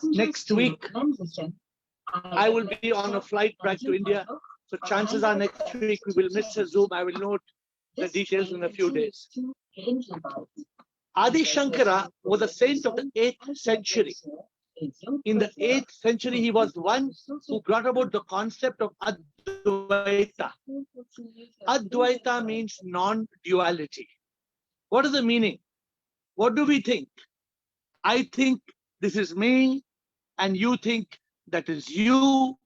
Next week, I will be on a flight back to India. So chances are next week we will miss a Zoom. I will note the details in a few days. Adi Shankara was a saint of the 8th century. In the 8th century, he was one who brought about the concept of Advaita. Advaita means non-duality. What is the meaning? What do we think? I think this is me, and you think that is you.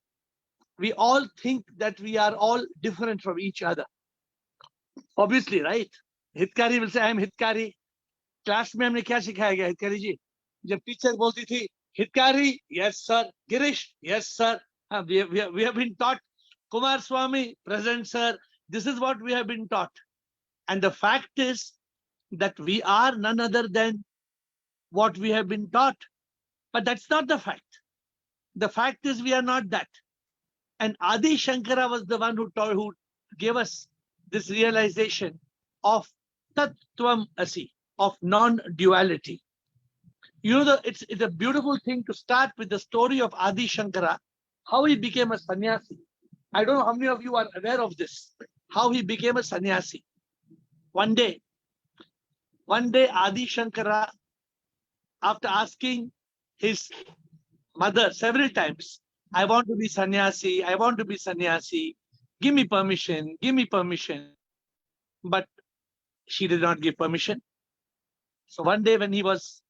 We all think that we are all different from each other. Obviously, right? Hitkari will say, I am Hitkari. Class में हमने क्या सिखाया गया हितकारी जी? जब teacher बोलती थी हितकारी, yes sir. Girish, yes sir. We have been taught. Kumar Swami, present sir. This is what we have been taught. And the fact is that we are none other than what we have been taught. But that's not the fact. The fact is we are not that. And Adi Shankara was the one who gave us this realization of Tattvam Asi, of non-duality. You know, it's a beautiful thing to start with the story of Adi Shankara, how he became a sannyasi. I don't know how many of you are aware of this, how he became a sannyasi. One day Adi Shankara, after asking his mother several times, I want to be sannyasi, I want to be sannyasi, give me permission, give me permission. But she did not give permission. So one day when he was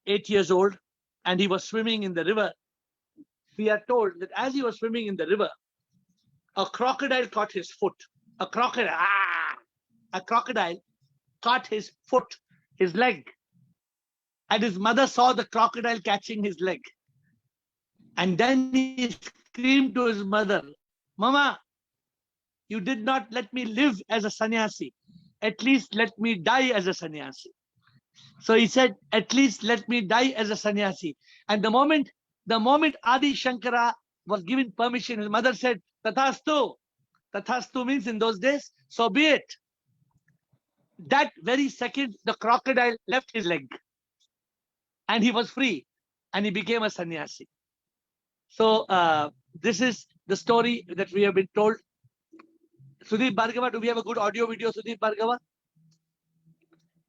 8 years old and he was swimming in the river, we are told that as he was swimming in the river, a crocodile caught his foot. A crocodile caught his foot, his leg. And his mother saw the crocodile catching his leg. And then he screamed to his mother, Mama, you did not let me live as a sannyasi. At least let me die as a sannyasi. So he said, at least let me die as a sannyasi. And the moment Adi Shankara was given permission, his mother said, Tathastu. Tathastu means in those days, so be it. That very second, the crocodile left his leg. And he was free. And he became a sannyasi. So this is the story that we have been told. Sudeep Bhargava, do we have a good audio video, Sudeep Bhargava?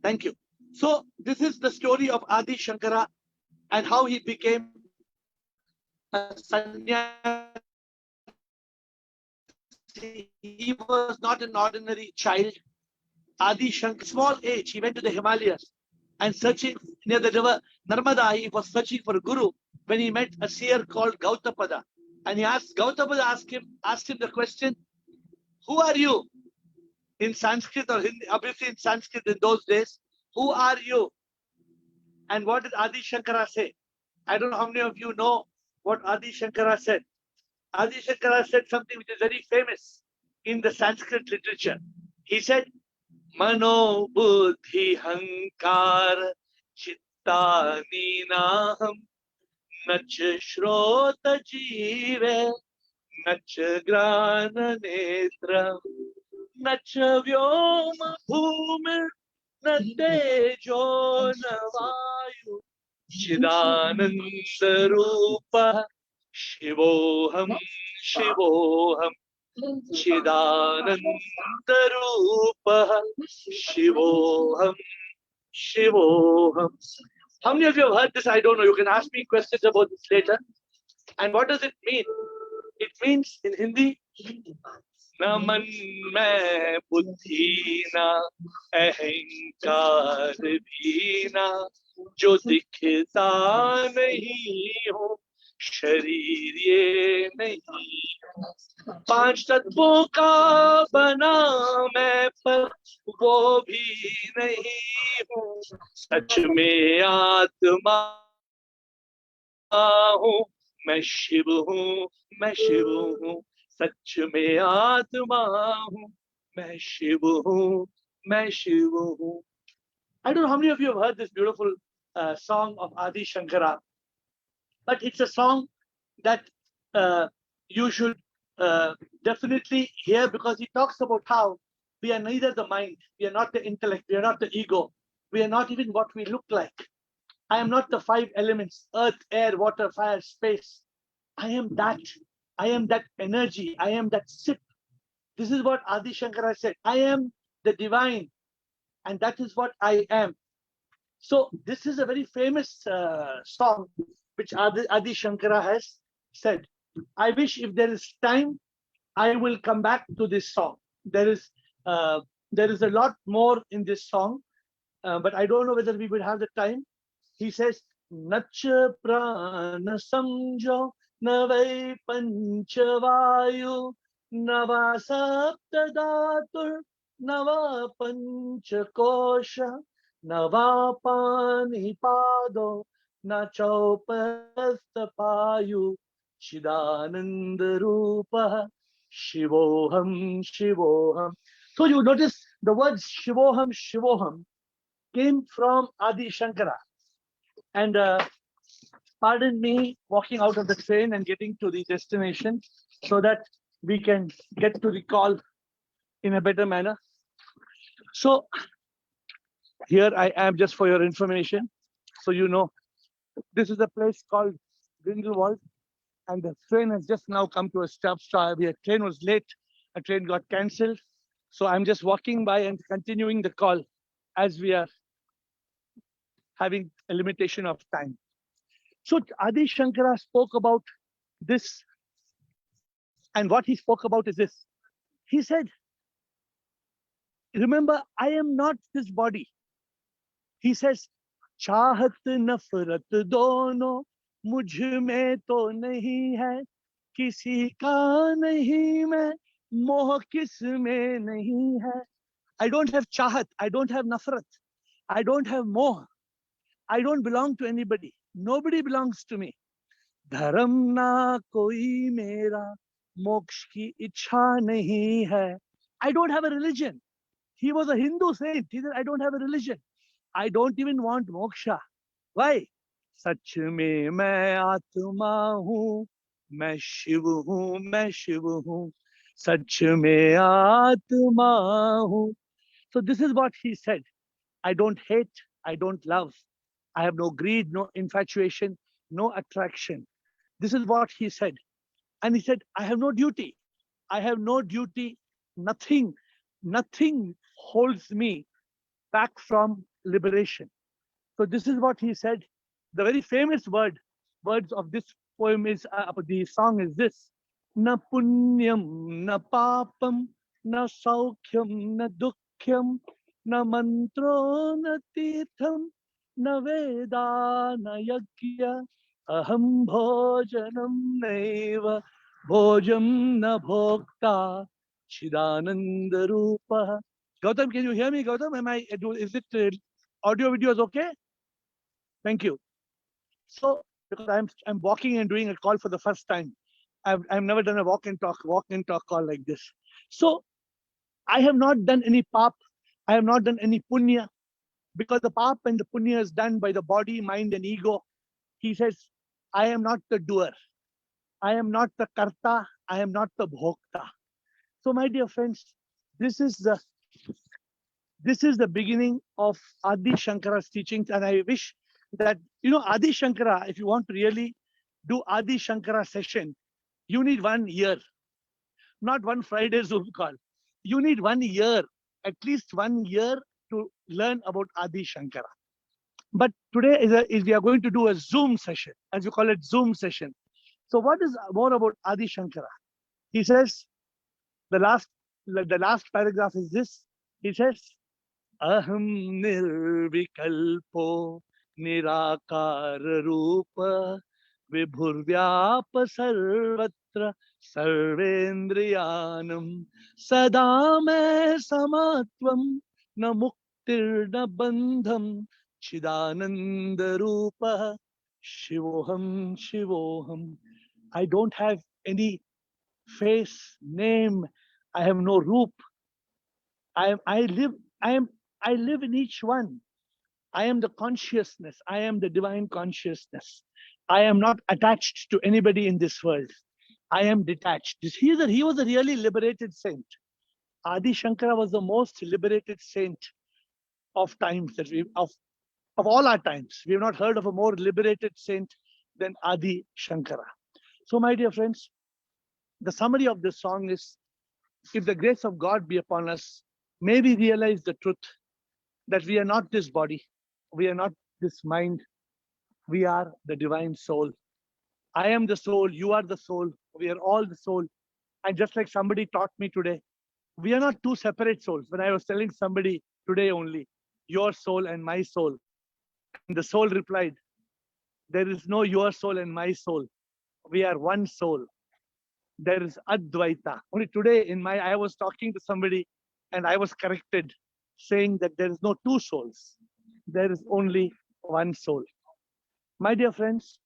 Thank you. So this is the story of Adi Shankara and how he became a sannyasi. He was not an ordinary child. Adi Shankara, small age, he went to the Himalayas and searching near the river Narmada, he was searching for a guru when he met a seer called Gautapada. And Gautapada asked him the question, who are you? In Sanskrit or Hindi, obviously in Sanskrit in those days, who are you? And what did Adi Shankara say? I don't know how many of you know what Adi Shankara said. Adi Shankara said something which is very famous in the Sanskrit literature. He said, Mano buddhi hankar chitta ninaham nach shrota jive nach grana netra nach vyoma bhumir na tejo na vayu chidananda rupa shivoham shivoham Chidananda Rupa Shivoham Shivoham. How many of you have heard this? I don't know. You can ask me questions about this later. And what does it mean? It means in Hindi, Naman mein buddhi na ahankar bhina jo dikhta nahi ho शरीर ये नहीं पांच तत्वों का बना मैं पर वो भी नहीं हूँ सच में आत्मा हूँ मैं शिव हूँ मैं शिव हूँ सच में आत्मा हूँ मैं शिव हूँ मैं शिव हूँ. I don't know how many of you have heard this beautiful song of Adi Shankara. But it's a song that you should definitely hear because he talks about how we are neither the mind, we are not the intellect, we are not the ego, we are not even what we look like. I am not the five elements, earth, air, water, fire, space. I am that. I am that energy. I am that sip. This is what Adi Shankara said. I am the divine, and that is what I am. So this is a very famous song which Adi Shankara has said. I wish if there is time, I will come back to this song. There is a lot more in this song, but I don't know whether we will have the time. He says, Nach prana samjo navai panchavayu nava saptadatur nava panchakosha nava panipado na chaupastapayu chidananda rupa shivoham shivoham. So you notice the words shivoham shivoham came from Adi Shankara. And pardon me walking out of the train and getting to the destination so that we can get to the call in a better manner. So here I am, just for your information. So you know, this is a place called Grindelwald, and the train has just now come to a stop. The train was late, a train got cancelled. So I'm just walking by and continuing the call as we are having a limitation of time. So Adi Shankara spoke about this, and what he spoke about is this. He said, remember, I am not this body. He says, चाहत नफरत दोनों मुझ में तो नहीं है, किसी का नहीं मैं, मोह किस में नहीं है. I don't have चाहत, I don't have नफरत, I don't have मोह, I don't belong to anybody. Nobody belongs to me. धर्म ना कोई मेरा, मोक्ष की इच्छा नहीं है. I don't have a religion. He was a Hindu saint. He said, I don't have a religion. I don't even want moksha. Why? सच में मैं आत्मा हूँ, मैं शिव हूँ, मैं शिव हूँ, सच में आत्मा हूँ. So this is what he said. I don't hate, I don't love. I have no greed, no infatuation, no attraction. This is what he said. And he said, I have no duty. I have no duty. Nothing holds me back from liberation. So this is what he said. The very famous words of this poem is, the song is this. Na punyam, na papam, na saukhyam, na dukhyam, na mantro, na tirtham, na veda, na yagya, aham bhojanam naiva, bhojam na bhokta, chidananda rupa. Gautam, can you hear me, Gautam? Is it audio video is okay? Thank you. So, because I'm walking and doing a call for the first time. I've never done a walk and talk call like this. So, I have not done any pap. I have not done any punya, because the pap and the punya is done by the body, mind, and ego. He says, I am not the doer. I am not the karta. I am not the bhokta. So, my dear friends, this is the beginning of Adi Shankara's teachings, and I wish that, Adi Shankara, if you want to really do Adi Shankara session, you need 1 year, not one Friday Zoom call. You need 1 year, at least 1 year to learn about Adi Shankara. But today we are going to do a Zoom session, as you call it, Zoom session. So what is more about Adi Shankara? He says, the last paragraph is this. He says, Aham nirvikalpo nirakar rupa vibhurvyap sarvatra sarvendriyanam sada mein samatvam na muktir na bandham chidananda rupa shivoham shivoham. I don't have any face, name. I have no roop. I live in each one. I am the consciousness. I am the divine consciousness. I am not attached to anybody in this world. I am detached. He was a really liberated saint. Adi Shankara was the most liberated saint of times of all our times. We have not heard of a more liberated saint than Adi Shankara. So, my dear friends, the summary of this song is, if the grace of God be upon us, may we realize the truth that we are not this body, we are not this mind, we are the divine soul. I am the soul, you are the soul, we are all the soul. And just like somebody taught me today, we are not two separate souls. When I was telling somebody today only, your soul and my soul, and the soul replied, there is no your soul and my soul. We are one soul. There is Advaita. Only today I was talking to somebody and I was corrected, saying that there is no two souls. There is only one soul. My dear friends,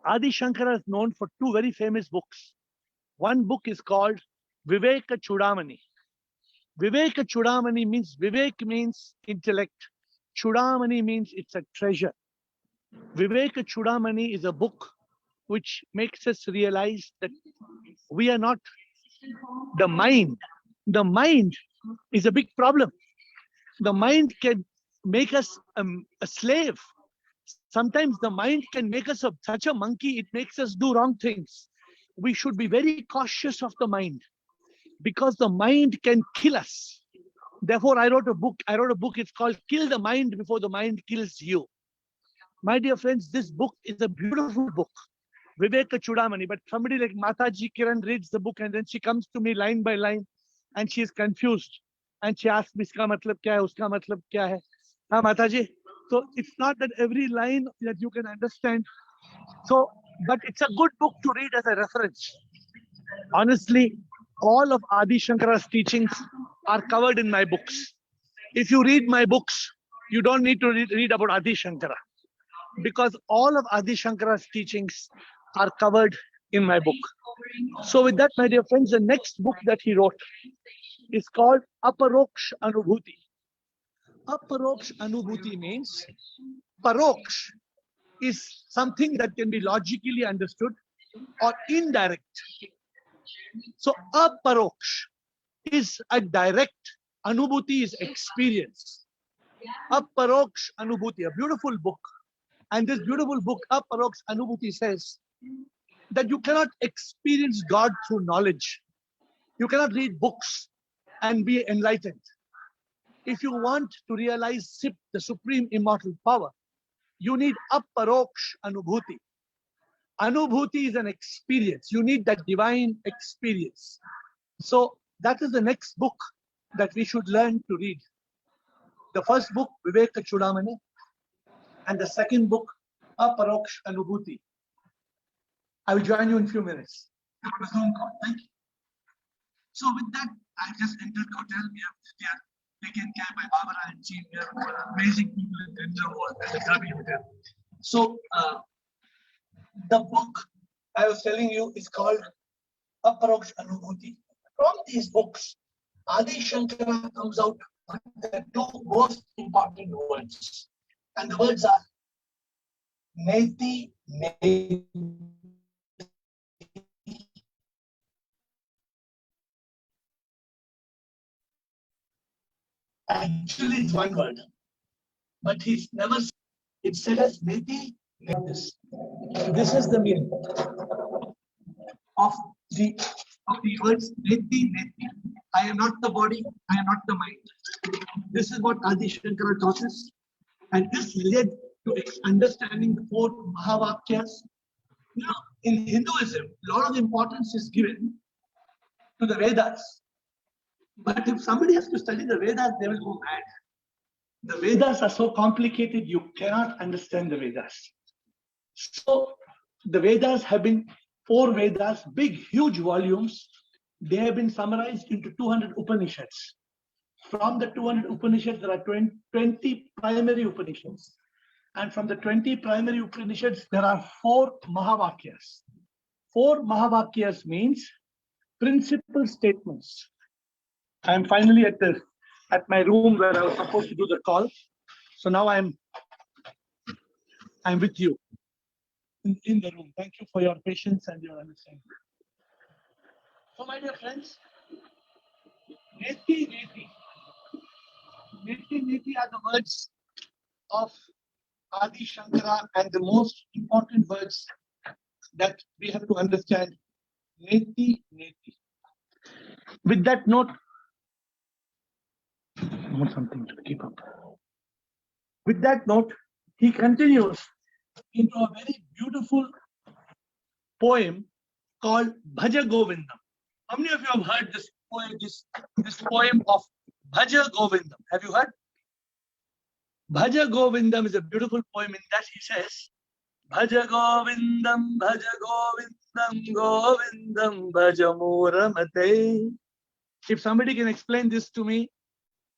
Adi Shankara is known for two very famous books. One book is called Viveka Chudamani. Viveka Chudamani means, Vivek means intellect. Chudamani means it's a treasure. Viveka Chudamani is a book which makes us realize that we are not the mind. The mind is a big problem. The mind can make us a slave. Sometimes the mind can make us such a monkey, it makes us do wrong things. We should be very cautious of the mind, because the mind can kill us. Therefore, I wrote a book. It's called Kill the Mind Before the Mind Kills You. My dear friends, this book is a beautiful book, Viveka Chudamani. But somebody like Mataji Kiran reads the book and then she comes to me line by line and she is confused. And she asks me, iska matlab kya hai, uska matlab kya hai? Haan, Mataji. So it's not that every line that you can understand. So, but it's a good book to read as a reference. Honestly, all of Adi Shankara's teachings are covered in my books. If you read my books, you don't need to read about Adi Shankara, because all of Adi Shankara's teachings are covered in my book. So with that, my dear friends, the next book that he wrote is called Aparoksh Anubhuti. Aparoksh Anubhuti means, Paroksh is something that can be logically understood or indirect. So Aparoksh is a direct, Anubhuti is experience. Aparoksh Anubhuti, a beautiful book. And this beautiful book, Aparoksh Anubhuti, says that you cannot experience God through knowledge. You cannot read books and be enlightened. If you want to realize SIP, the supreme immortal power, you need Aparoksh Anubhuti. Anubhuti is an experience. You need that divine experience. So that is the next book that we should learn to read. The first book, Viveka Chudamani, and the second book, Aparoksh Anubhuti. I will join you in a few minutes. Thank you. So with that, I just entered the hotel. We are taken care by Barbara and team. We are amazing people in Dendra at the Kirby Hotel. So the book I was telling you is called Aparoksh Anubhuti. From these books, Adi Shankara comes out with the two most important words. And the words are Neti, Neti. Actually, it's one word, but he's never, it said as Neti, Netis. This is the meaning of the words Neti, Neti. I am not the body, I am not the mind. This is what Adi Shankara taught us. And this led to understanding the four Mahavakyas. You know, in Hinduism, a lot of importance is given to the Vedas. But if somebody has to study the Vedas, they will go mad. The Vedas are so complicated, you cannot understand the Vedas. So the Vedas have been 4 Vedas, big, huge volumes. They have been summarized into 200 Upanishads. From the 200 Upanishads, there are 20 primary Upanishads. And from the 20 primary Upanishads, there are 4 Mahavakyas. 4 Mahavakyas means principal statements. I am finally at my room where I was supposed to do the call. So now I'm with you in the room. Thank you for your patience and your understanding. So my dear friends, Neti, Neti. Neti, Neti are the words of Adi Shankara and the most important words that we have to understand, neti neti. With that note, I want something to keep up. With that note, he continues into a very beautiful poem called Bhaja Govindam. How many of you have heard this poem, this poem of Bhaja Govindam? Have you heard? Bhaja Govindam is a beautiful poem. In that he says, Bhaja Govindam, Govindam, Bhaja Muramate. If somebody can explain this to me,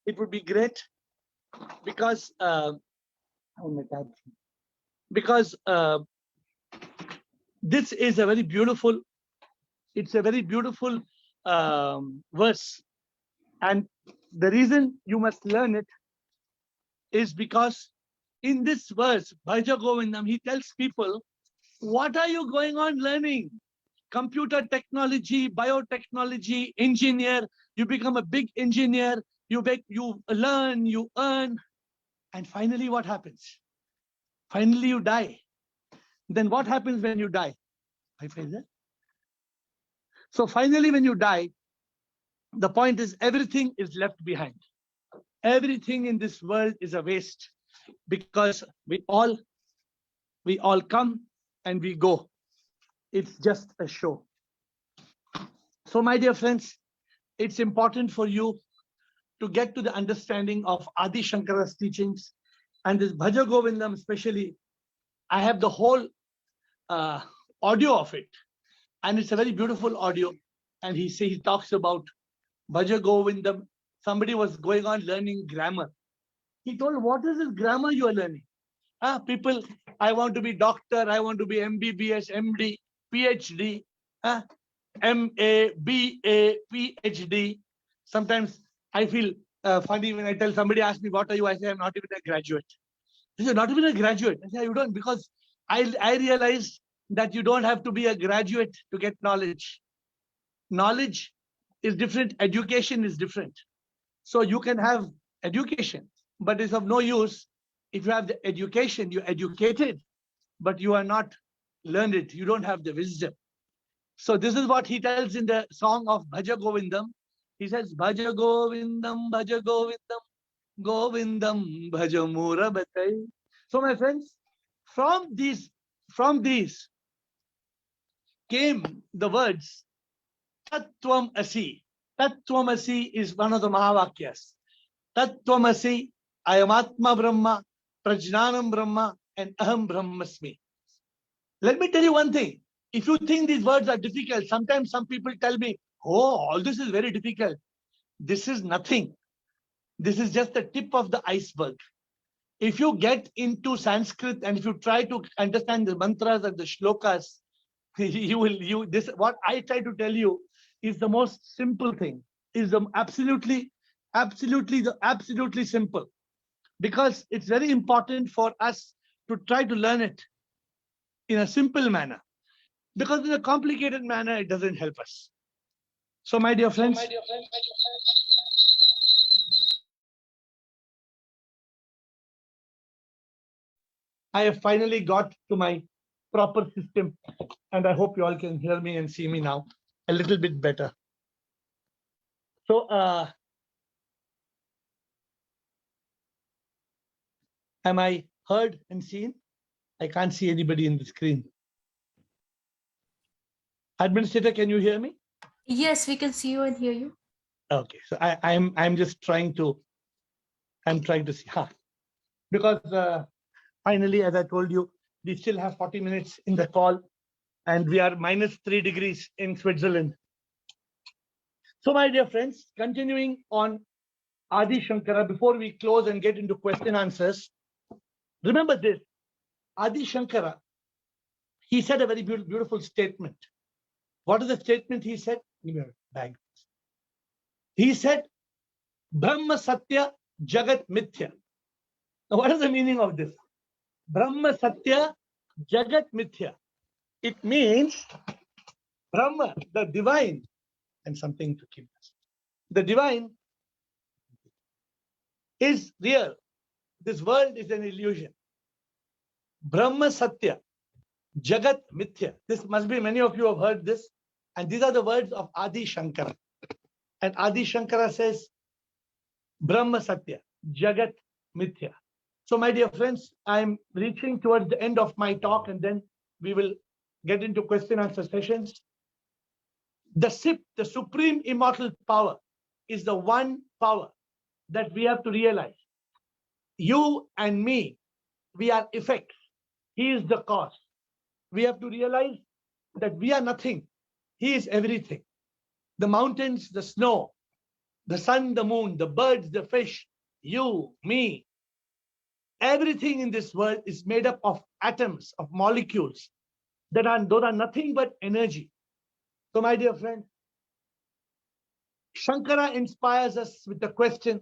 it would be great, because this is a very beautiful, it's a very beautiful verse, and the reason you must learn it is because in this verse, Bhaja Govindam, he tells people, what are you going on learning? Computer technology, biotechnology, engineer, you become a big engineer, you learn, you earn, and finally what happens? Finally you die. Then what happens when you die? So finally when you die, the point is everything is left behind. Everything in this world is a waste, because we all come and we go. It's just a show. So my dear friends, it's important for you to get to the understanding of Adi Shankara's teachings, and this Bhaja Govindam especially. I have the whole audio of it, and it's a very beautiful audio. And he talks about Bhaja Govindam. Somebody was going on learning grammar. He told, what is this grammar you are learning? People, I want to be doctor, I want to be MBBS, MD, PhD, MA, BA, PhD. Sometimes I feel funny when I tell somebody, ask me, what are you? I say, I'm not even a graduate. They say, not even a graduate. I say, you don't, because I realize that you don't have to be a graduate to get knowledge. Knowledge is different, education is different. So you can have education, but it's of no use if you have the education, you're educated, but you are not learned, you don't have the wisdom. So this is what he tells in the song of Bhaja Govindam. He says, Bhaja Govindam, Govindam, Bhaja Murabatai. So my friends, from these came the words Tattvam Asi. Tattvam Asi is one of the Mahavakyas. Tattvam Asi, Ayamatma Brahma, Prajnanam Brahma, and Aham Brahmasmi. Let me tell you one thing. If you think these words are difficult, sometimes some people tell me, oh, all this is very difficult. This is nothing. This is just the tip of the iceberg. If you get into Sanskrit and if you try to understand the mantras and the shlokas, what I try to tell you is the most simple thing, is the absolutely simple, because it's very important for us to try to learn it in a simple manner, because in a complicated manner, it doesn't help us. So my dear friends, I have finally got to my proper system, and I hope you all can hear me and see me now a little bit better. So am I heard and seen? I can't see anybody in the screen. Administrator, can you hear me? Yes, we can see you and hear you. Okay, so I'm just trying to, see, because finally, as I told you, we still have 40 minutes in the call, and we are -3 degrees in Switzerland. So my dear friends, continuing on Adi Shankara, before we close and get into question answers, remember this, Adi Shankara, he said a very beautiful statement. What is the statement he said? Give me a bag. He said, Brahma Satya Jagat Mithya. Now, what is the meaning of this? Brahma Satya Jagat Mithya. It means Brahma, the divine, and something to keep us. The divine is real. this world is an illusion. Brahma Satya, Jagat Mithya. This must be, many of you have heard this. And these are the words of Adi Shankara. And Adi Shankara says, Brahma Satya, Jagat Mithya. So my dear friends, I'm reaching towards the end of my talk, and then we will get into question answer sessions. The SIP, the Supreme Immortal Power, is the one power that we have to realize. You and me, we are effects. He is the cause. We have to realize that we are nothing. He is everything. The mountains, the snow, the sun, the moon, the birds, the fish, you, me, everything in this world is made up of atoms, of molecules those are nothing but energy. So my dear friend, Shankara inspires us with the question,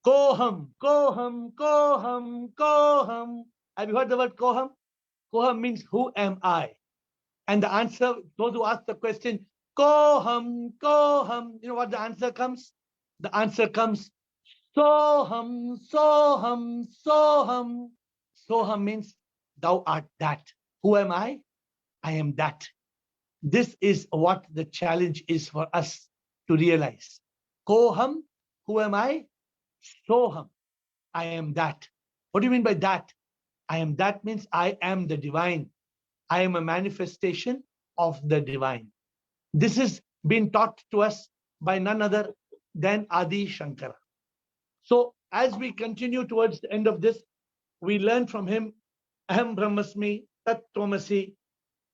Koham, Koham, Koham, Koham. Have you heard the word Koham? Koham means who am I? And the answer, those who ask the question, Koham, Koham, you know what the answer comes? The answer comes, Soham, Soham, Soham. Soham means thou art that. Who am I? I am that. This is what the challenge is for us to realize. Koham, who am I? Soham, I am that. What do you mean by that? I am that means I am the divine. I am a manifestation of the divine. This has been taught to us by none other than Adi Shankara. So as we continue towards the end of this, we learn from him, Aham Brahmasmi, Tat Tvamasi.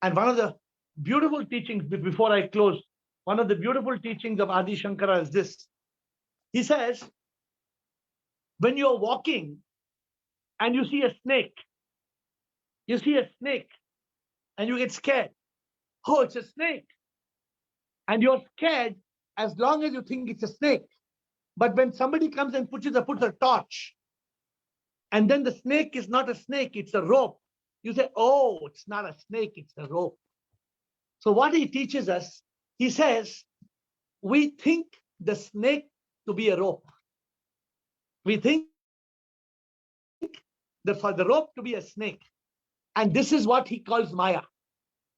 And one of the beautiful teachings, before I close, one of the beautiful teachings of Adi Shankara is this. He says, when you're walking and you see a snake and you get scared. Oh, it's a snake. And you're scared as long as you think it's a snake. But when somebody comes and puts a torch, and then the snake is not a snake, it's a rope, you say, oh, it's not a snake, it's a rope. So what he teaches us, he says, we think the snake to be a rope. We think for the rope to be a snake. And this is what he calls Maya.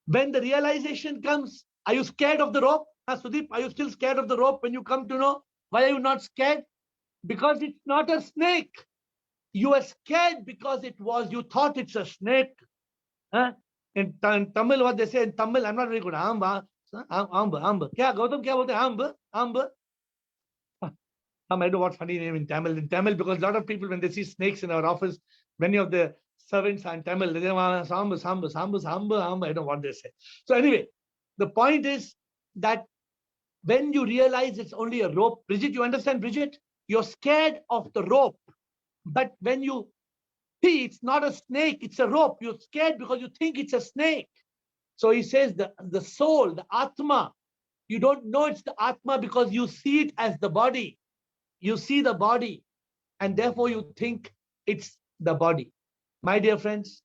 When the realization comes, are you scared of the rope? Sudeep, are you still scared of the rope when you come to know? Why are you not scared? Because it's not a snake. You are scared because you thought it's a snake. In Tamil, what they say in Tamil, I'm not very good. Amba. Kya, Gautam, kya bolte? Amba. I don't know what funny name in Tamil. In Tamil, because a lot of people, when they see snakes in our office, many of the servants are in Tamil. They say, Samba. I don't know what they say. So anyway, the point is that when you realize it's only a rope, Bridget, you understand, Bridget? You're scared of the rope. But when you see it's not a snake, it's a rope, you're scared because you think it's a snake. So he says the soul, the Atma, you don't know it's the Atma because you see it as the body. You see the body, and therefore you think it's the body. My dear friends,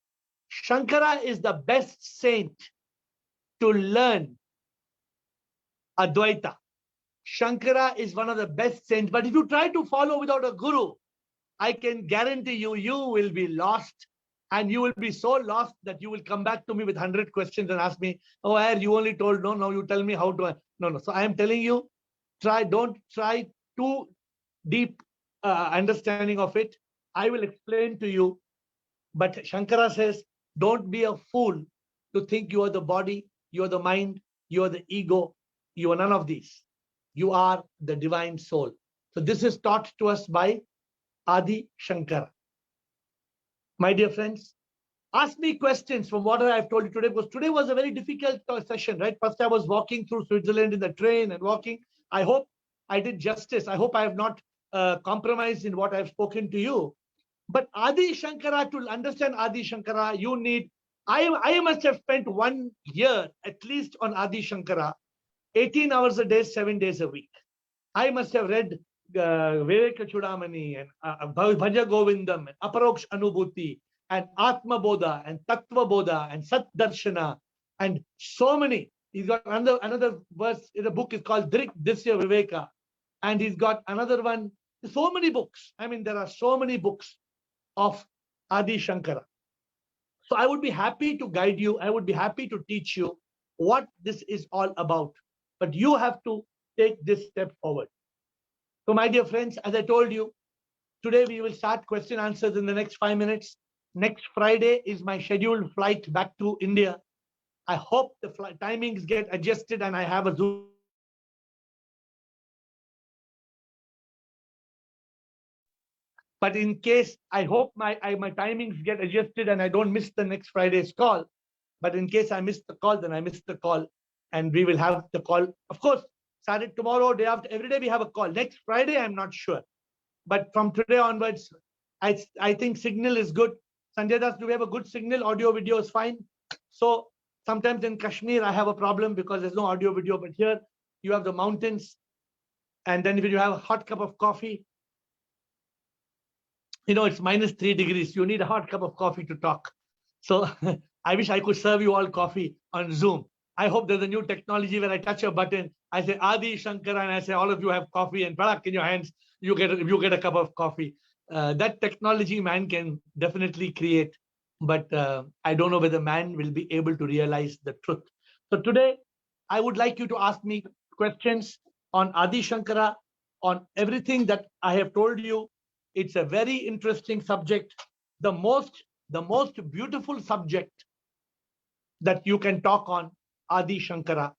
Shankara is the best saint to learn Advaita. Shankara is one of the best saints. But if you try to follow without a guru, I can guarantee you, you will be lost. And you will be so lost that you will come back to me with 100 questions and ask me, oh, you only told, no, you tell me how to. No. So I am telling you, don't try too deep understanding of it. I will explain to you. But Shankara says, don't be a fool to think you are the body, you are the mind, you are the ego, you are none of these. You are the divine soul. So this is taught to us by Adi Shankara. My dear friends, ask me questions from what I have told you today, because today was a very difficult session, right? First, I was walking through Switzerland in the train and walking. I hope I did justice. I hope I have not compromised in what I have spoken to you. But Adi Shankara, to understand Adi Shankara, you need, I must have spent 1 year at least on Adi Shankara, 18 hours a day, 7 days a week. I must have read Viveka Chudamani and Bhaja Govindam and Aparoksh Anubhuti and Atma Bodha and Tattva Bodha and Sat Darshana and so many. He's got another verse in the book is called Drik Disya Viveka, and he's got another one. So many books. I mean, there are so many books. of Adi Shankara. So I would be happy to guide you. I would be happy to teach you what this is all about. But you have to take this step forward. So my dear friends, as I told you, today we will start question answers in the next 5 minutes. Next Friday is my scheduled flight back to India. I hope the flight timings get adjusted and I have a Zoom. But in case, I hope my timings get adjusted and I don't miss the next Friday's call. But in case I miss the call, then I miss the call. And we will have the call. Of course, started tomorrow, day after, every day we have a call. Next Friday, I'm not sure. But from today onwards, I think signal is good. Sanjay Das, do we have a good signal? Audio, video is fine. So sometimes in Kashmir, I have a problem because there's no audio, video. But here, you have the mountains. And then if you have a hot cup of coffee, you know, it's -3 degrees. You need a hot cup of coffee to talk. So I wish I could serve you all coffee on Zoom. I hope there's a new technology where I touch a button, I say Adi Shankara, and I say all of you have coffee, and Palak in your hands, you get a cup of coffee. That technology man can definitely create, but I don't know whether man will be able to realize the truth. So today, I would like you to ask me questions on Adi Shankara, on everything that I have told you. It's a very interesting subject, the most beautiful subject that you can talk on, Adi Shankara.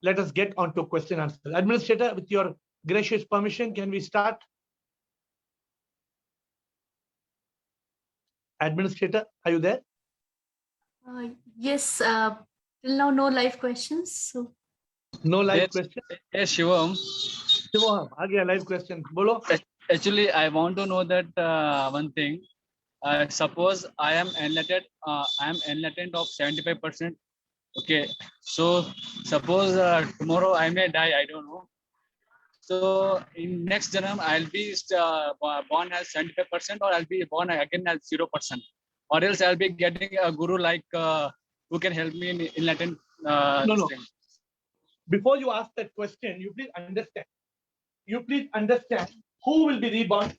Let us get on to question answer. Administrator, with your gracious permission, can we start? Administrator, are you there? Yes, till now no live questions. So No live Yes, question? yes, Shivam. Shivam, again, live question. Bolo. Actually, I want to know that one thing. Suppose I am enlightened. I am enlightened of 75%. Okay. So suppose tomorrow I may die. I don't know. So in next generation I'll be born as 75%, or I'll be born again as 0%, or else I'll be getting a guru like who can help me in enlightened. No. thing. Before you ask that question, you please understand. You please understand who will be reborn.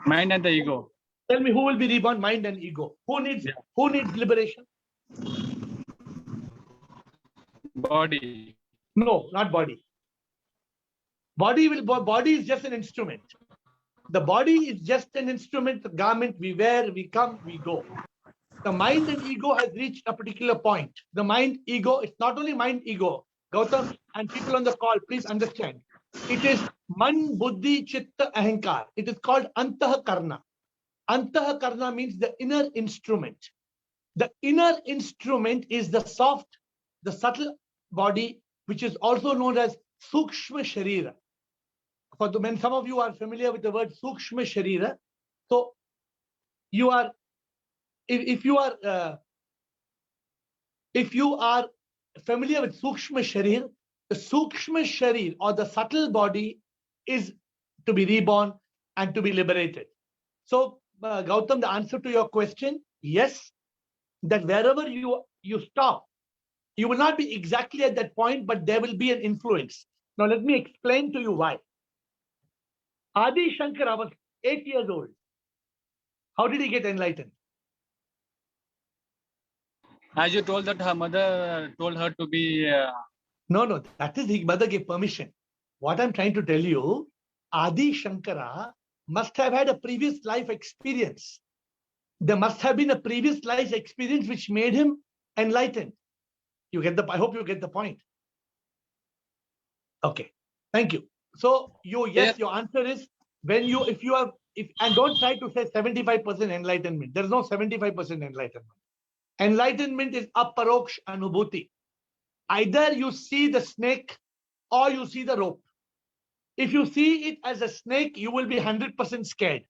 Mind and the ego. Tell me who will be reborn, mind and ego. Who needs liberation? Body. No, not body. Body is just an instrument. The body is just an instrument, the garment we wear, we come, we go. The mind and ego has reached a particular point. The mind, ego, it's not only mind, ego. Gautam and people on the call, please understand. It is man, buddhi, chitta, ahankar. It is called antahakarna. Antahakarna means the inner instrument. The inner instrument is the soft, the subtle body, which is also known as sukshma sharira. For the men, some of you are familiar with the word sukshma sharira. So you are, if you are familiar with sukshma sharir, the sukshma sharir or the subtle body is to be reborn and to be liberated. So Gautam, the answer to your question, yes, that wherever you stop, you will not be exactly at that point, but there will be an influence. Now let me explain to you why. Adi Shankara was 8 years old. How did he get enlightened? As you told that her mother told her to be. No, that is his mother gave permission. What I'm trying to tell you, Adi Shankara must have had a previous life experience. There must have been a previous life experience which made him enlightened. You get the? I hope you get the point. Okay, thank you. So your answer is when you and don't try to say 75% enlightenment. There is no 75% enlightenment. Enlightenment is aparoksh anubhuti. Either you see the snake or you see the rope. If you see it as a snake, you will be 100% scared.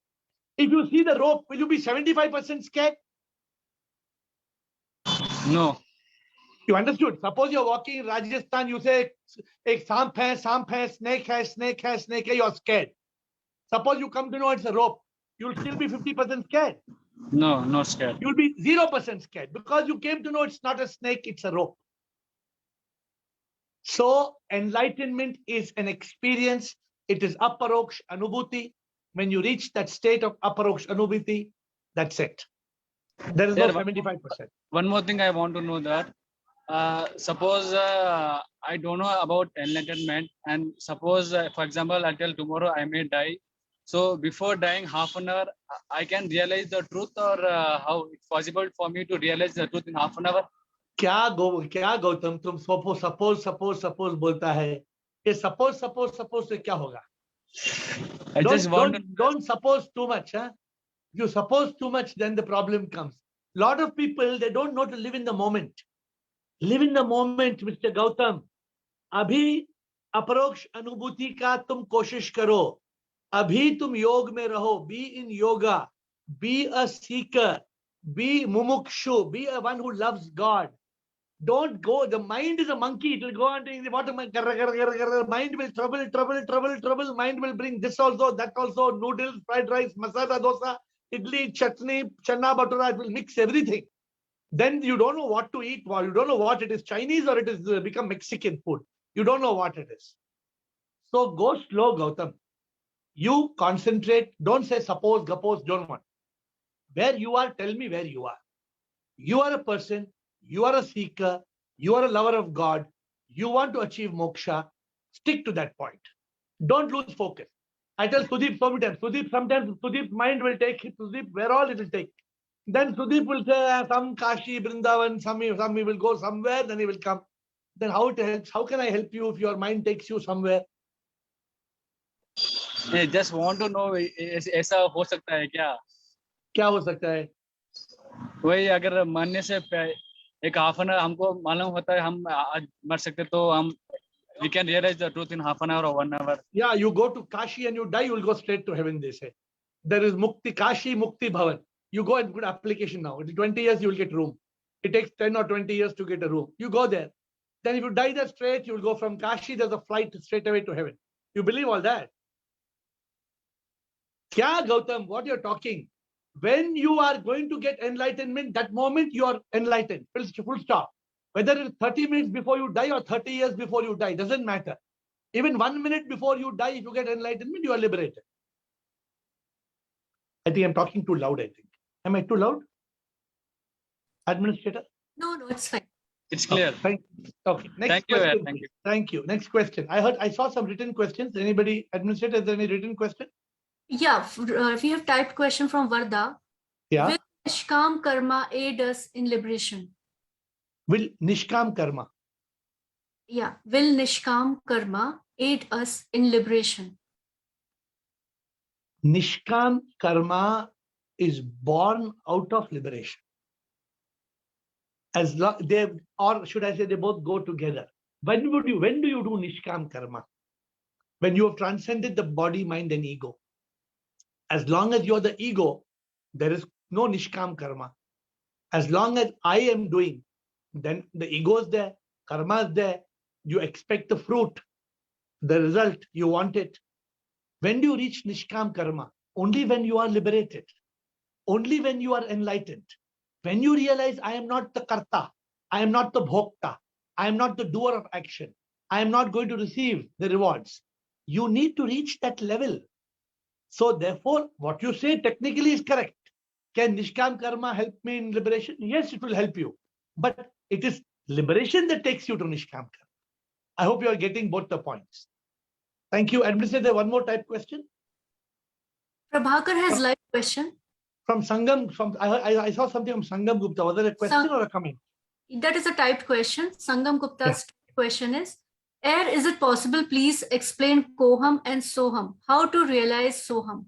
If you see the rope, will you be 75% scared? No. You understood? Suppose you're walking in Rajasthan, you say, ek samp hai, snake hai, snake hai, snake hai, you're scared. Suppose you come to know it's a rope, you'll still be 50% scared. No, not scared. You'll be 0% scared because you came to know it's not a snake, it's a rope. So enlightenment is an experience. It is aparoksh anubhuti. when you reach that state of aparoksh anubhuti, that's it. There is no There, 75%. one more thing I want to know that suppose I don't know about enlightenment, and suppose for example until tomorrow I may die, so before dying half an hour I can realize the truth, or how it's possible for me to realize the truth in half an hour? क्या गौतम तुम suppose बोलता है, ये suppose से क्या होगा? I just want to Don't suppose too much, huh? You suppose too much, then the problem comes. Lot of people, they don't know to live in the moment. Live in the moment, Mr. Gautam. अभी अपरोक्ष अनुभूति का तुम कोशिश करो. अभी तुम योग में रहो. Be in yoga. Be a seeker. Be mumukshu. Be a one who loves God. Don't go. The mind is a monkey. It will go on doing what mind will trouble. Mind will bring this also, that also, noodles, fried rice, masala dosa, idli, chutney, channa bhatura. It will mix everything. Then you don't know what to eat. You don't know what it is, Chinese or it is become Mexican food. You don't know what it is. So go slow, Gautam. You concentrate. Don't say suppose, don't want. Where you are, tell me where you are. You are a person. You are a seeker, you are a lover of God, you want to achieve moksha, stick to that point. Don't lose focus. I tell Sudeep so many times, sometimes Sudeep's mind will take it, Sudeep, where all it will take. Then Sudeep will say, some Kashi, Vrindavan, some he will go somewhere, then he will come. Then how it helps? How can I help you if your mind takes you somewhere? I just want to know, ऐसा हो सकता है क्या? क्या हो सकता है? वही अगर मानने से एक हाफ एन आवर हमको मालूम होता है हम आज मर सकते, तो हम we can realize the truth in half an hour or 1 hour. Yeah, you go to Kashi and you die, you will go straight to heaven, they say. There is Mukti, Kashi, Mukti Bhavan. You go and put application now. In 20 years, you will get room. It takes 10 or 20 years to get a room. You go there. Then if you die there straight, you will go from Kashi, there's a flight straight away to heaven. You believe all that? Kya, Gautam, what you're talking? When you are going to get enlightenment, that moment you are enlightened. Full stop. Whether it's 30 minutes before you die or 30 years before you die, doesn't matter. Even 1 minute before you die, if you get enlightenment, you are liberated. I think I'm talking too loud, I think. Am I too loud? Administrator? No, it's fine. It's clear. Okay. Next Thank you, question. thank you. Thank you. Next question. I saw some written questions. Anybody, administrator, is there any written question? Yeah, we have typed question from Varda. Yeah. Will Nishkam Karma aid us in liberation? Will Nishkam Karma? Yeah, will Nishkam Karma aid us in liberation? Nishkam Karma is born out of liberation. As long they, or should I say, they both go together. When do you do Nishkam Karma? When you have transcended the body, mind, and ego. As long as you're the ego, there is no Nishkam Karma. As long as I am doing, then the ego is there, karma is there, you expect the fruit, the result, you want it. When do you reach Nishkam Karma? Only when you are liberated. Only when you are enlightened. When you realize I am not the karta, I am not the bhokta, I am not the doer of action, I am not going to receive the rewards. You need to reach that level. So therefore, what you say technically is correct. Can Nishkam Karma help me in liberation? Yes, it will help you. But it is liberation that takes you to Nishkam Karma. I hope you are getting both the points. Thank you. Administrator, one more type question. Prabhakar has live question. From Sangam, I saw something from Sangam Gupta. Was that a question or a comment? That is a typed question. Sangam Gupta's question is, is it possible, please explain Koham and Soham? How to realize Soham?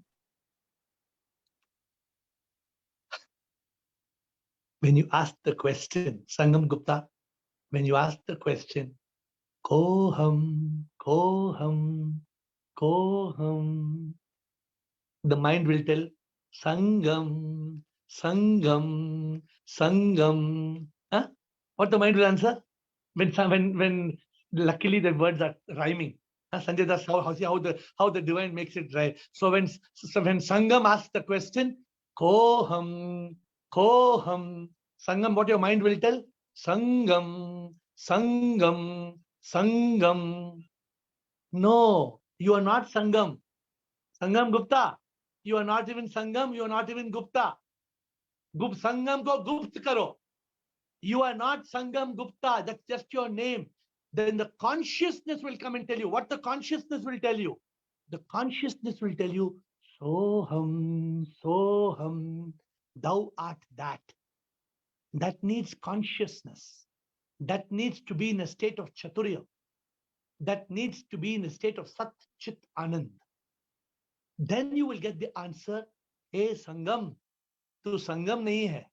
When you ask the question, Sangam Gupta, when you ask the question, Koham, Koham, Koham, the mind will tell Sangam, Sangam, Sangam. Huh? What the mind will answer? When luckily the words are rhyming. Sanjay, that's how the divine makes it rhyme. So when Sangam asks the question, Koham, Koham, Sangam, what your mind will tell? Sangam, Sangam, Sangam. No, you are not Sangam. Sangam Gupta, You are not even Sangam. You are not even Gupta. Sangam ko Gupt karo. You are not Sangam Gupta. That's just your name. Then the consciousness will come and tell you. What the consciousness will tell you? The consciousness will tell you, Soham, Soham, thou art that. That needs consciousness. That needs to be in a state of Chaturya. That needs to be in a state of Sat Chit Anand. Then you will get the answer, Hey Sangam, tu Sangam nahi hai.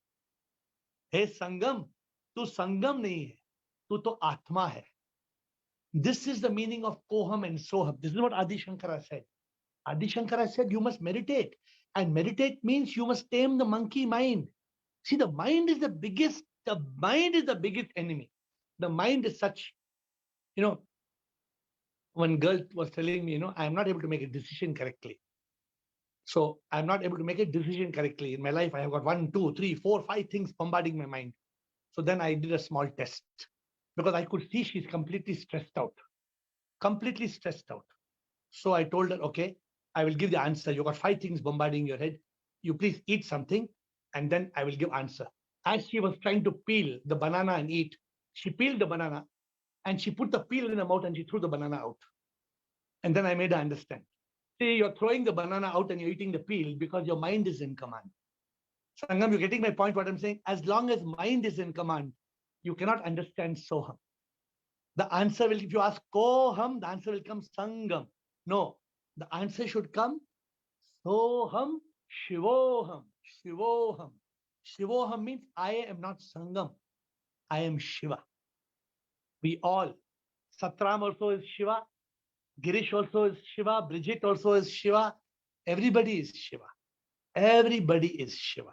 Hey Sangam, tu Sangam nahi hai. Tu to Atma hai. This is the meaning of Koham and Soham. This is what Adi Shankara said. Adi Shankara said you must meditate. And meditate means you must tame the monkey mind. See, the mind is the biggest enemy. The mind is such, one girl was telling me, I am not able to make a decision correctly. So I'm not able to make a decision correctly. In my life, I have got 1, 2, 3, 4, 5 things bombarding my mind. So then I did a small test because I could see she's completely stressed out. Completely stressed out. So I told her, okay, I will give the answer. You got 5 things bombarding your head. You please eat something and then I will give answer. As she was trying to peel the banana and eat, she peeled the banana and she put the peel in her mouth and she threw the banana out. And then I made her understand. See, you're throwing the banana out and you're eating the peel because your mind is in command. Sangam, you're getting my point, what I'm saying? As long as mind is in command, you cannot understand Soham. The answer will, if you ask Koham, the answer will come Sangam. No, the answer should come Soham, Shivoham, Shivoham. Shivoham means I am not Sangam. I am Shiva. We all. Satram also is Shiva. Girish also is Shiva. Bridget also is Shiva. Everybody is Shiva. Everybody is Shiva.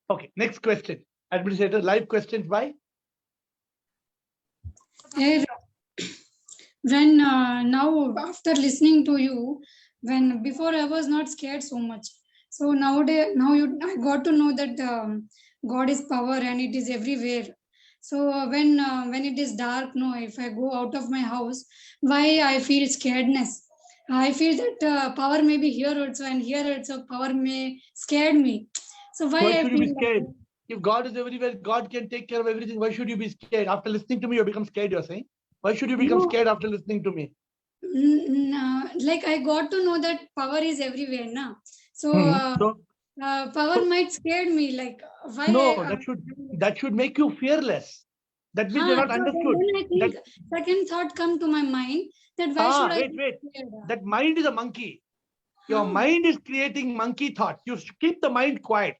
Okay, next question. Administrator, live questions by? When now after listening to you, when before I was not scared so much. So nowadays, I got to know that God is power and it is everywhere. So when it is dark, if I go out of my house, why I feel scaredness? I feel that power may be here also, and here also power may scare me. So why should you be scared? If God is everywhere, God can take care of everything. Why should you be scared? After listening to me, you become scared, you're saying? Why should you become scared after listening to me? Like I got to know that power is everywhere, na? So, power might scare me. Like why? No, that should make you fearless. That means you're not understood. Then I think second thought come to my mind that why should wait. That mind is a monkey. Your mind is creating monkey thoughts. You keep the mind quiet.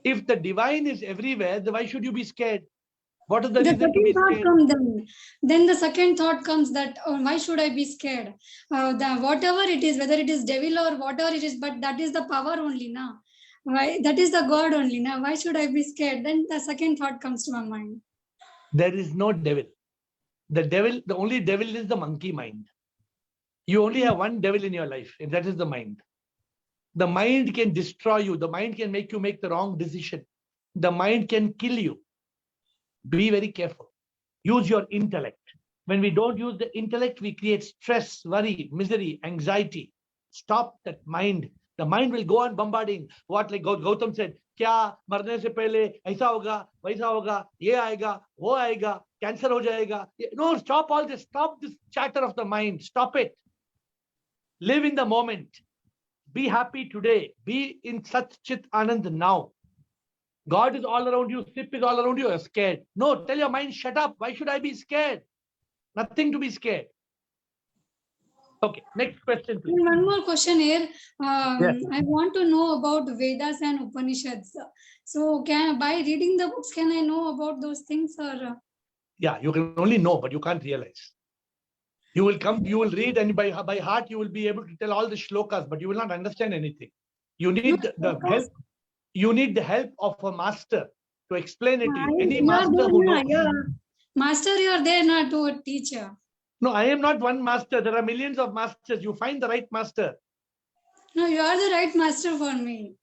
If the divine is everywhere, then why should you be scared? What is the reason to be scared? Then the second thought comes that, oh, why should I be scared? Whatever it is, whether it is devil or whatever it is, but that is the power only now. Why? That is the God only now. Why should I be scared? Then the second thought comes to my mind. There is no devil. The only devil is the monkey mind. You only have one devil in your life, and that is the mind. The mind can destroy you. The mind can make you make the wrong decision. The mind can kill you. Be very careful. Use your intellect. When we don't use the intellect, we create stress, worry, misery, anxiety. Stop that mind. The mind will go on bombarding. What like Gautam said, क्या मरने से पहले ऐसा होगा, वैसा होगा, ये आएगा, वो आएगा, cancer हो जाएगा. No, stop all this. Stop this chatter of the mind. Stop it. Live in the moment. Be happy today. Be in Sat Chit Anand now. God is all around you. Sip is all around you. You're scared. No, tell your mind, shut up. Why should I be scared? Nothing to be scared. Okay, next question, please. One more question here. Yes. I want to know about Vedas and Upanishads. So, by reading the books, can I know about those things? Or yeah, you can only know, but you can't realize. You will read, and by heart you will be able to tell all the shlokas, but you will not understand anything. You need the help. You need the help of a master to explain it to you. Any master who knows. Master, you are there not to a teacher. No, I am not one master. There are millions of masters. You find the right master. No, you are the right master for me.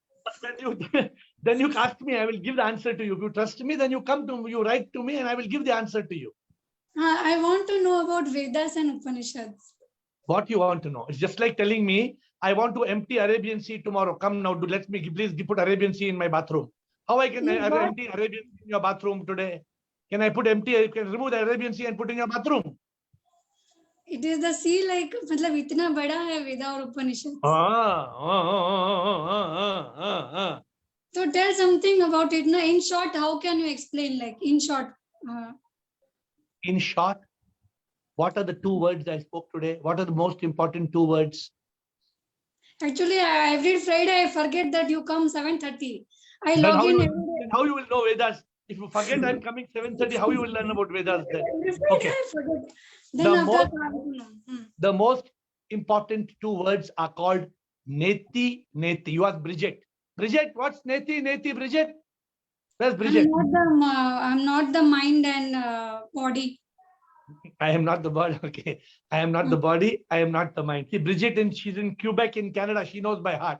Then you ask me, I will give the answer to you. If you trust me, then you write to me and I will give the answer to you. I want to know about Vedas and Upanishads. What you want to know? It's just like telling me I want to empty Arabian Sea tomorrow. Come now, let me please put Arabian Sea in my bathroom. How I can empty Arabian Sea in your bathroom today? Can I can remove the Arabian Sea and put in your bathroom? It is the sea like मतलब इतना बड़ा है Veda और Upanishad. So tell something about it. Na, in short, how can you explain? Like in short. In short, what are the two words I spoke today? What are the most important two words? Actually, every Friday I forget that you come 7:30. I Then log how in you every will, day. then how you will know Vedas? If you forget I'm coming 7:30, how you will learn about Vedas then? Every Friday Okay. I forget. Then The after most- that, The most important two words are called Neti, Neti. You ask Bridget. Bridget, what's Neti, Neti, Bridget? Where's Bridget? I'm not the mind and body. I am not the body. Okay. I am not the body. I am not the mind. See, Bridget, and she's in Quebec in Canada. She knows by heart.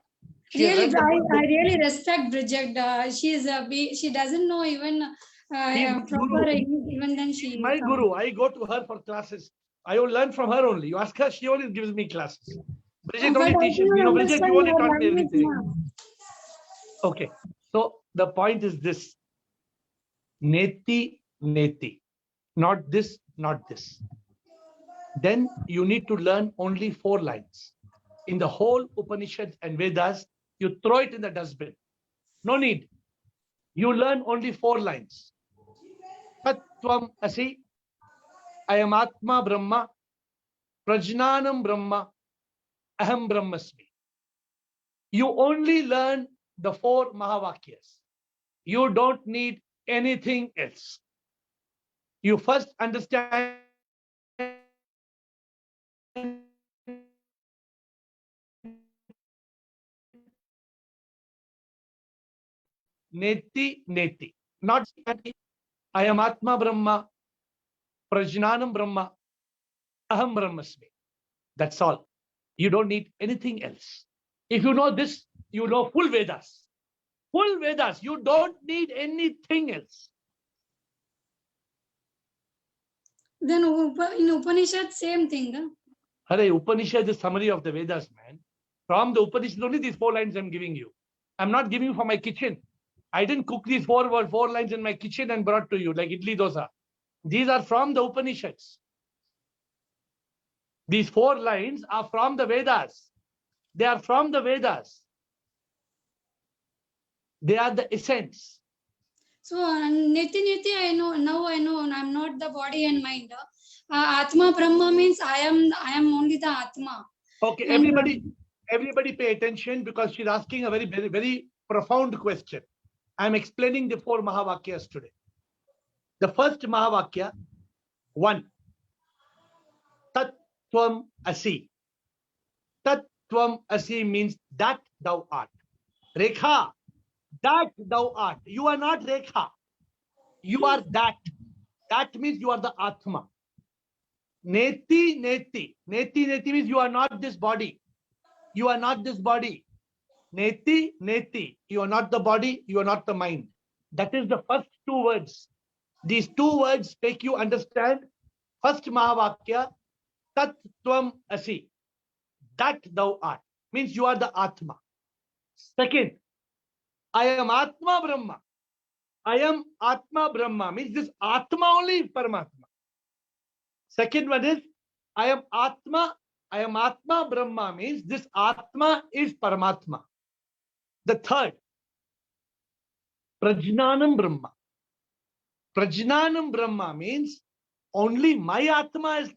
She has Really, read the book. I really respect Bridget. She doesn't know even She's proper guru. English. Even then She's she. my guru. I go to her for classes. I will learn from her only. You ask her, she only gives me classes. Bridget But only I teaches. do You know, Bridget, you understand only your taught me language everything. now. Okay. So the point is this. Neti, Neti. Not this, not this. Then you need to learn only 4 lines. In the whole Upanishads and Vedas, you throw it in the dustbin. No need. You learn only 4 lines. Tattvam Asi, I am Atma Brahma, Prajnanam Brahma, Aham Brahmasmi. You only learn the 4 Mahavakyas. You don't need anything else. You first understand Neti, Neti. Not I am Atma Brahma, Prajnanam Brahma, Aham Brahmasmi. That's all. You don't need anything else. If you know this, you know full Vedas. Full Vedas. You don't need anything else. Then in Upanishad, same thing. Huh? Hare, Upanishad is the summary of the Vedas, man. From the Upanishad, only these 4 lines I'm giving you. I'm not giving you for my kitchen. I didn't cook these 4 lines in my kitchen and brought to you like idli dosa. These are from the Upanishads. These 4 lines are from the Vedas. They are from the Vedas. They are the essence. So Niti, I know now. I know I'm not the body and mind. Atma Brahma means I am only the Atma. Okay, And, everybody pay attention because she's asking a very, very, very profound question. I'm explaining the 4 Mahavakyas today. The first Mahavakya, 1. Tattvam Asi. Tattvam Asi means that thou art. Rekha, that thou art. You are not Rekha. You are that. That means you are the Atma. Neti, Neti. Neti, Neti means you are not this body. You are not this body. Neti, Neti. You are not the body. You are not the mind. That is the first 2 words. These 2 words make you understand. First Mahavakya, Tat Tvam Asi. That thou art. Means you are the Atma. Second, I am Atma Brahma. I am Atma Brahma. Means this Atma only Paramatma. Second one is, I am Atma Brahma means this Atma is Paramatma. The third, Prajnanam Brahma. Prajnanam Brahma means only my Atma is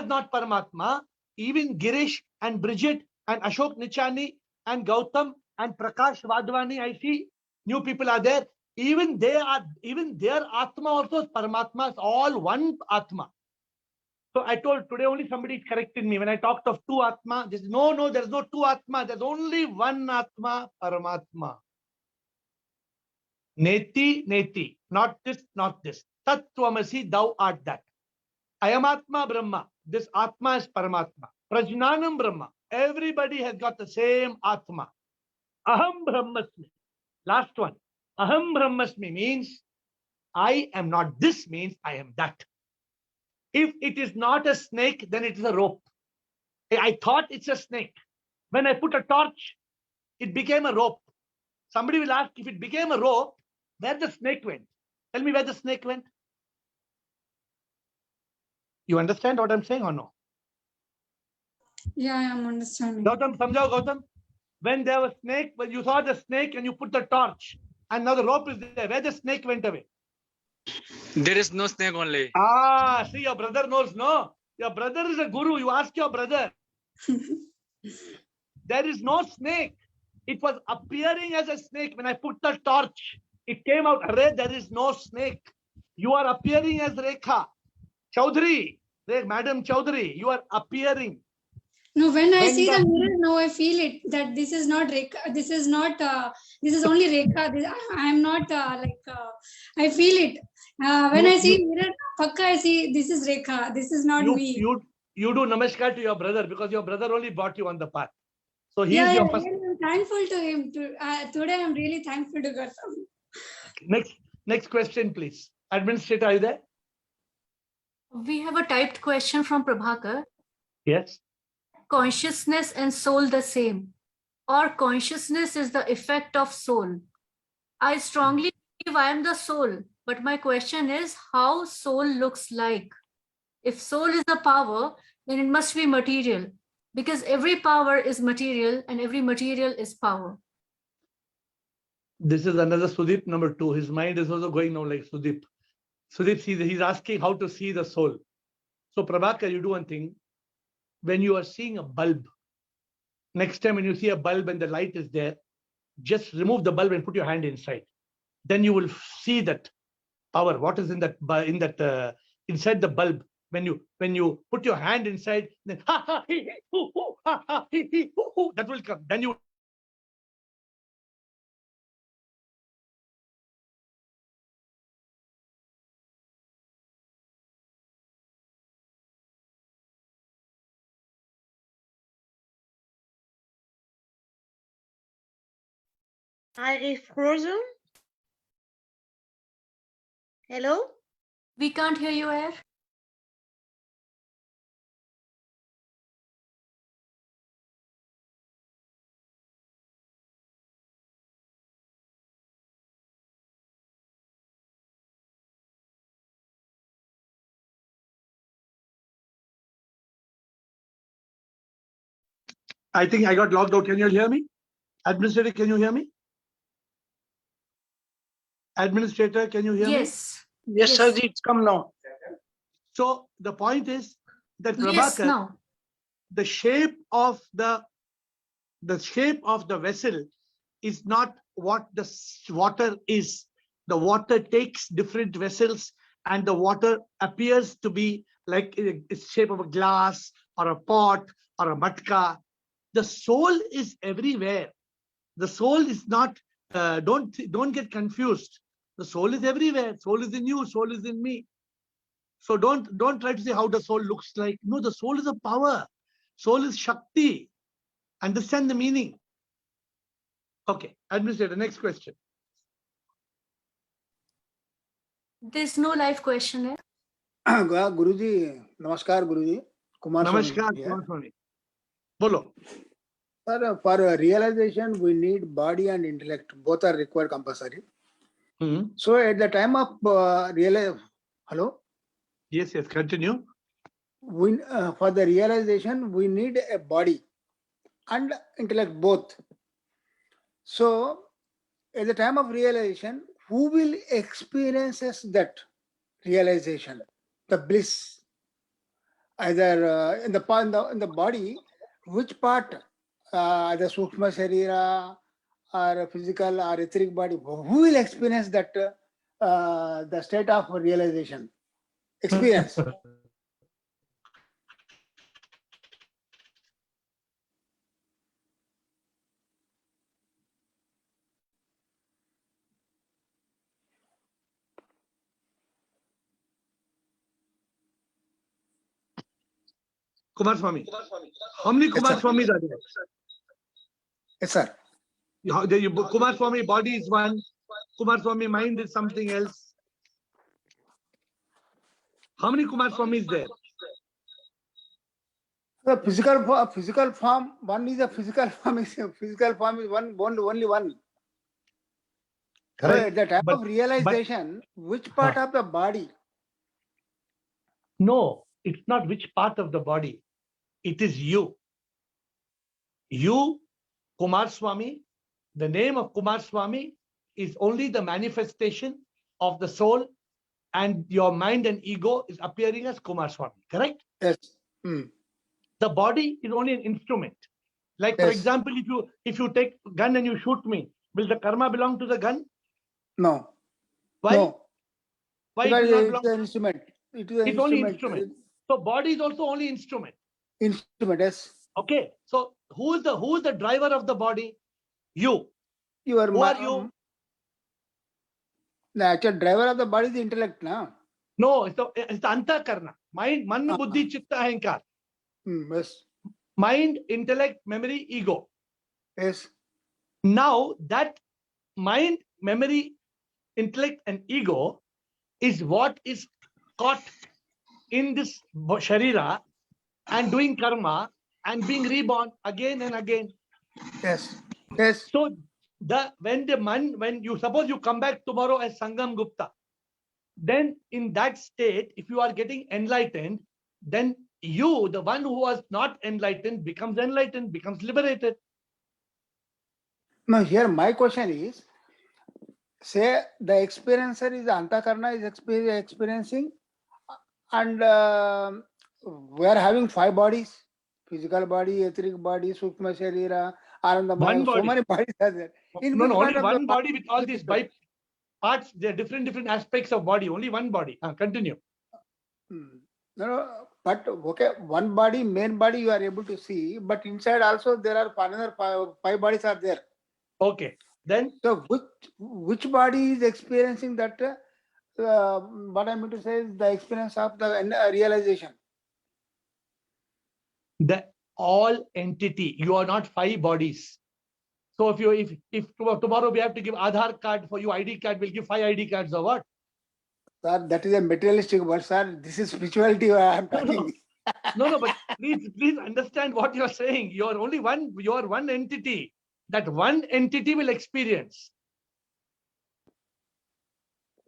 not Paramatma. Even Girish and Bridget and Ashok Nichani and Gautam and Prakash Vadwani, I see new people are there. Even their Atma also is Paramatma, is all one Atma. So I told today only somebody corrected me when I talked of 2 Atma. There's no, there's no 2 Atma. There's only one Atma, Paramatma. Neti, Neti. Not this, not this. Tattvamasi, thou art that. I am Atma Brahma. This Atma is Paramatma. Prajnanam Brahma. Everybody has got the same Atma. Aham Brahmasmi. Last one. Aham Brahmasmi means I am not this, means I am that. If it is not a snake, then it is a rope. I thought it's a snake. When I put a torch, it became a rope. Somebody will ask, if it became a rope, where the snake went? Tell me where the snake went. You understand what I'm saying or no? Yeah, I am understanding. Gautam, samjhao, Gautam. When there was snake, when you saw the snake and you put the torch, and now the rope is there, where the snake went away? There is no snake only. Ah, see, your brother knows, no? Your brother is a guru. You ask your brother. There is no snake. It was appearing as a snake. When I put the torch, it came out. Array, there is no snake. You are appearing as Rekha. Chaudhary, Madam Chaudhary, you are appearing. No, when I When see the- the mirror, now I feel it that this is not Rekha. This is not. This is only Rekha. I am not I feel it. When I see mirror, Pakka, I see this is Rekha. This is not me. You do namaskar to your brother because your brother only brought you on the path. So he Yeah, is your yeah, first. really, I'm thankful to him. Today, I'm really thankful to Gautam. Next question, please. Administrator, are you there? We have a typed question from Prabhakar. Yes. Consciousness and soul the same, or consciousness is the effect of soul? I strongly believe I am the soul, but my question is how soul looks like. If soul is a power, then it must be material, because every power is material and every material is power. This is another Sudeep number 2. His mind is also going now like Sudeep. Sudeep, he's asking how to see the soul. So Prabhakar, you do one thing. When you are seeing a bulb, next time when you see a bulb and the light is there, just remove the bulb and put your hand inside. Then you will see that power. What is in that inside the bulb? When you put your hand inside, then ha ha he hoo hoo ha ha he hoo hoo, that will come. Then you. Are you frozen? Hello? We can't hear you, Air. I think I got logged out. Can you hear me? Administrator, can you hear me? Administrator, can you hear me? Yes. Yes, Yes. sir, it's come now. So the point is that Yes, Prabhakar, now. the shape of the vessel is not what the water is. The water takes different vessels and the water appears to be like a shape of a glass or a pot or a matka. The soul is everywhere. The soul is not, don't get confused. The soul is everywhere. Soul is in you, soul is in me. So don't try to say how the soul looks like. No, the soul is a power. Soul is Shakti. Understand the meaning. Okay, Administrator, next question. There's no live question, Air. Guruji, namaskar, Guruji. Kumar Swami Namaskar, here. Kumar Swami. Bolo. Sir, for realization, we need body and intellect. Both are required compulsory. Hmm. So at the time of hello? Yes, continue. For the realization, we need a body and intellect both. So at the time of realization, who will experiences that realization, the bliss? Either in the body, which part, either Sukshma Sharira or physical or etheric body, who will experience that the state of realization? Experience. Kumar Swami. How many Kumar sir. Swamis are there? Yes, sir. Kumar Swami body is one. Kumar Swami mind is something else. How many Kumar Swamis there? The physical form, one is a physical form, is one, only one. So at the time But- of realization, which part of the body? No, it's not which part of the body. It is you. You, Kumar Swami, the name of Kumar Swami is only the manifestation of the soul, and your mind and ego is appearing as Kumar Swami, correct? Yes. Hmm. The body is only an instrument. Like, for Yes. example, if you take gun and you shoot me, will the karma belong to the gun? No. Why? No. Why it Because will not it's belong? an instrument. It is an It's only instrument. instrument. So body is also only instrument. Instrument, yes. Okay. So who is the driver of the body? You. Your Who are you? The actual driver of the body is the intellect, now. No, it's the antakarna. Mind, man, Ah. buddhi, chitta, ahankar. Yes. Mind, intellect, memory, ego. Yes. Now that mind, memory, intellect, and ego is what is caught in this sharira and doing karma and being reborn again and again. Yes. Yes. So when you suppose you come back tomorrow as Sangam Gupta, then in that state, if you are getting enlightened, then you, the one who was not enlightened, becomes liberated. Now here my question is, say the experiencer is Antakarna is experiencing, and we are having 5 bodies: physical body, etheric body, Sukma Sharira, Ananda One Maya. So body. many bodies are there. In No, which no, part only of the one body with all these body- parts. There are different aspects of body. Only one body. Continue. No, but okay, one body, main body you are able to see, but inside also there are another 5 bodies are there. Okay. Then So which body is experiencing that? What I mean to say is the experience of the realization. the all entity. You are not 5 bodies. So if tomorrow we have to give Aadhaar card for you, ID card, we'll give 5 ID cards or what? Sir, that is a materialistic word, sir. This is spirituality I am No, no. talking. No, but please understand what you are saying. You are only one. You are one entity. That one entity will experience.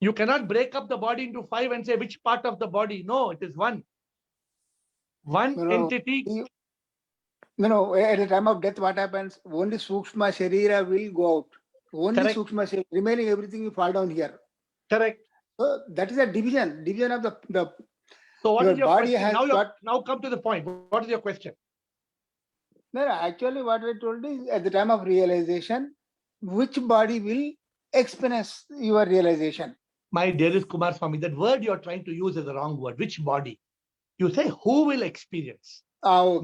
You cannot break up the body into 5 and say which part of the body. No, it is one. One No, entity. No, at the time of death, what happens? Only Sukshma Sharira will go out. Only Correct. Sukshma Sharira. Remaining everything will fall down here. Correct. So that is a division of the So what Your is your body question? has Now come to the point. What is your question? No, actually what I told is at the time of realization, which body will experience your realization? My dearest Kumar Swami, that word you are trying to use is the wrong word. Which body? You say who will experience? Okay,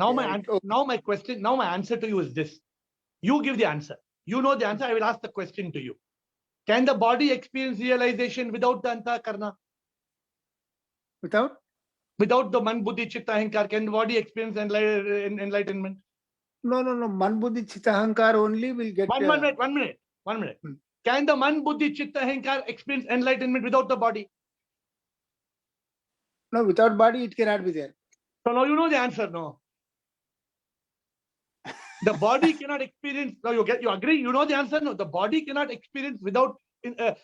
Now my question, now my answer to you is this. You give the answer. You know the answer. I will ask the question to you. Can the body experience realization without the antakarna? Without? Without the man, buddhi, chitta, ahankar, can the body experience enlightenment? No. Man, buddhi, chitta, ahankar only will get. One minute. Hmm. Can the man, buddhi, chitta, ahankar experience enlightenment without the body? No, without body it cannot be there. So now you know the answer, no? The body cannot experience. Now you agree? You know the answer, no? The body cannot experience without the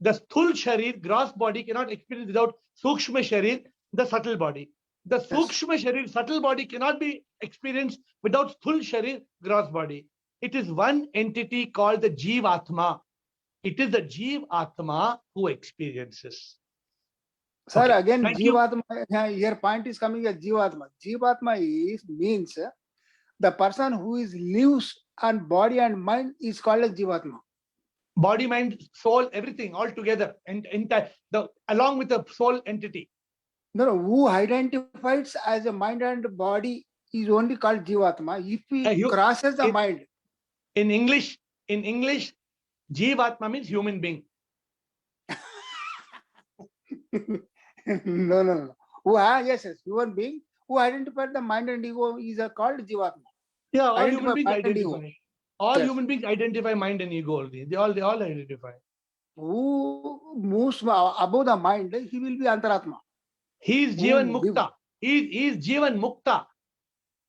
sthul sharir, gross body cannot experience without sukshma sharir, the subtle body. The sukshma sharir, subtle body cannot be experienced without sthul sharir, gross body. It is one entity called the Jivatma. It is the Jivatma who experiences. Sir, Okay, again, thank you. Jivatma, your point is coming as Jivatma. Jivatma means the person who is lives and body and mind is called as Jivatma. Body, mind, soul, everything all together, and along with the soul entity. No, who identifies as a mind and body is only called Jivatma. If he crosses the mind. In English, Jivatma means human being. No. Yes, human being who identified the mind and ego is called Jivatma. Yeah, all Identify human beings mind and ego. identify. All Yes. human beings identify mind and ego only. They all identify. Who moves above the mind, he will be Antaratma. He is Jivan Mukta. He is Jivan Mukta.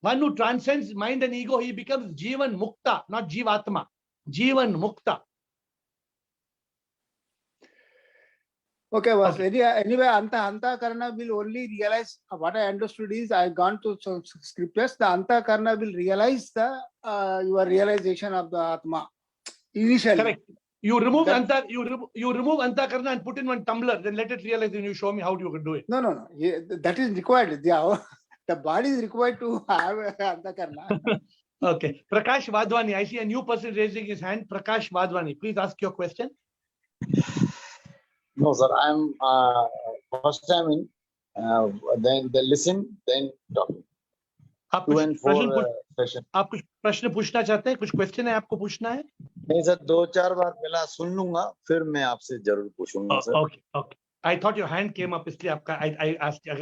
One who transcends mind and ego, he becomes Jivan Mukta, not Jivatma. Jivan Mukta. Okay, boss. Okay. Anyway, Anta Karna will only realize what I understood is I've gone to some scriptures. The Anta Karna will realize the your realization of the Atma initially. Correct. You remove That- you remove Antakarna and put in one tumbler, then let it realize and you show me how you can do it. No. Yeah, that is required. The body is required to have Anta Karna. Okay. Prakash Vadwani, I see a new person raising his hand. Prakash Vadwani, please ask your question. No, sir. I'm first time in. Then they listen, then talk. आप 2 कुछ and 4 प्रश्न session. आप कुछ प्रश्न पूछना चाहते हैं? कुछ क्वेश्चन है आपको पूछना है? नहीं सर, 2-4 बार पहला सुन लूंगा, फिर मैं आपसे जरूर पूछूंगा sir. Okay. I thought your hand came up इसलिए आपका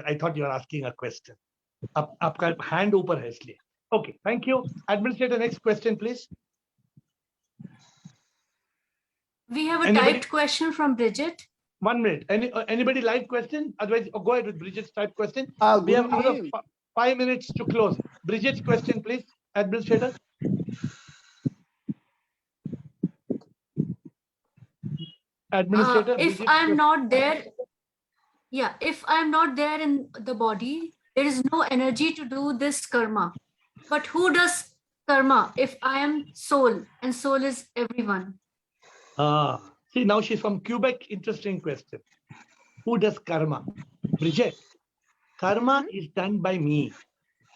I thought you were asking a question. आपका hand ऊपर है इसलिए. Okay, thank you. Administrator, next question, please. We have a Anybody- typed question from Bridget. 1 minute. Anybody live question? Otherwise, go ahead with Bridget's type question. We have another Guruji, 5 minutes to close. Bridget's question, please, Administrator. Administrator. If Bridget's I'm question. not there, yeah, if I'm not there in the body, there is no energy to do this karma. But who does karma if I am soul and soul is everyone? See, now she's from Quebec. Interesting question. Who does karma? Bridget, karma is done by me.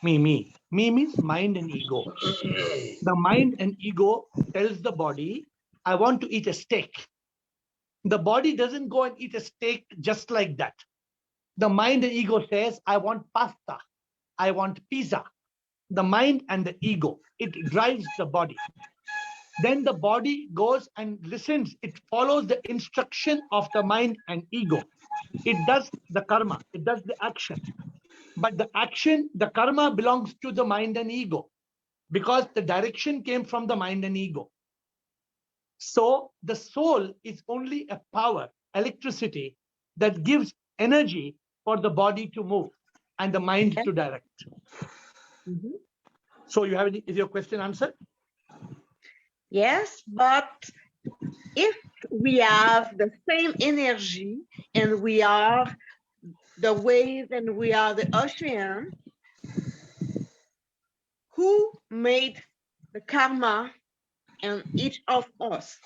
Me. Me means mind and ego. The mind and ego tells the body, I want to eat a steak. The body doesn't go and eat a steak just like that. The mind and ego says, I want pasta. I want pizza. The mind and the ego, it drives the body. Then the body goes and listens. It follows the instruction of the mind and ego. It does the karma. It does the action. But the action, the karma belongs to the mind and ego because the direction came from the mind and ego. So the soul is only a power, electricity that gives energy for the body to move and the mind to direct. So you have any, is your question answered? Yes, but if we have the same energy and we are the wave and we are the ocean, who made the karma in each of us?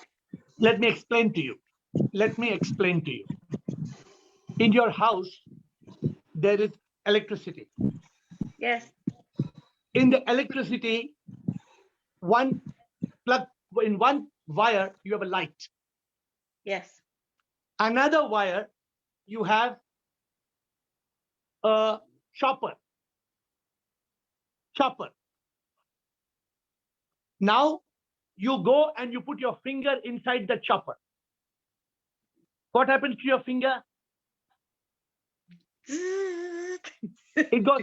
Let me explain to you. In your house, there is electricity. Yes. In the electricity, one plug, in one wire, you have a light. Yes. Another wire, you have a chopper. Now you go and you put your finger inside the chopper. What happens to your finger? It goes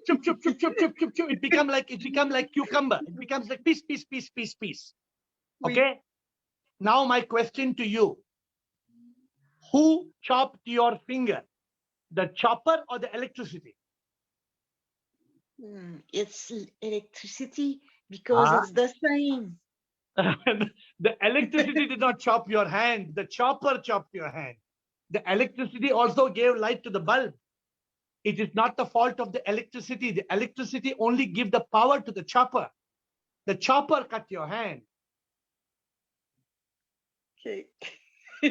chup, chup, chup, chup, chup, chup, chup. It become like cucumber. It becomes like piece. Okay. Now my question to you: who chopped your finger? The chopper or the electricity? It's electricity because it's the same. The electricity did not chop your hand. The chopper chopped your hand. The electricity also gave light to the bulb. It is not the fault of the electricity. The electricity only give the power to the chopper. The chopper cut your hand. Okay.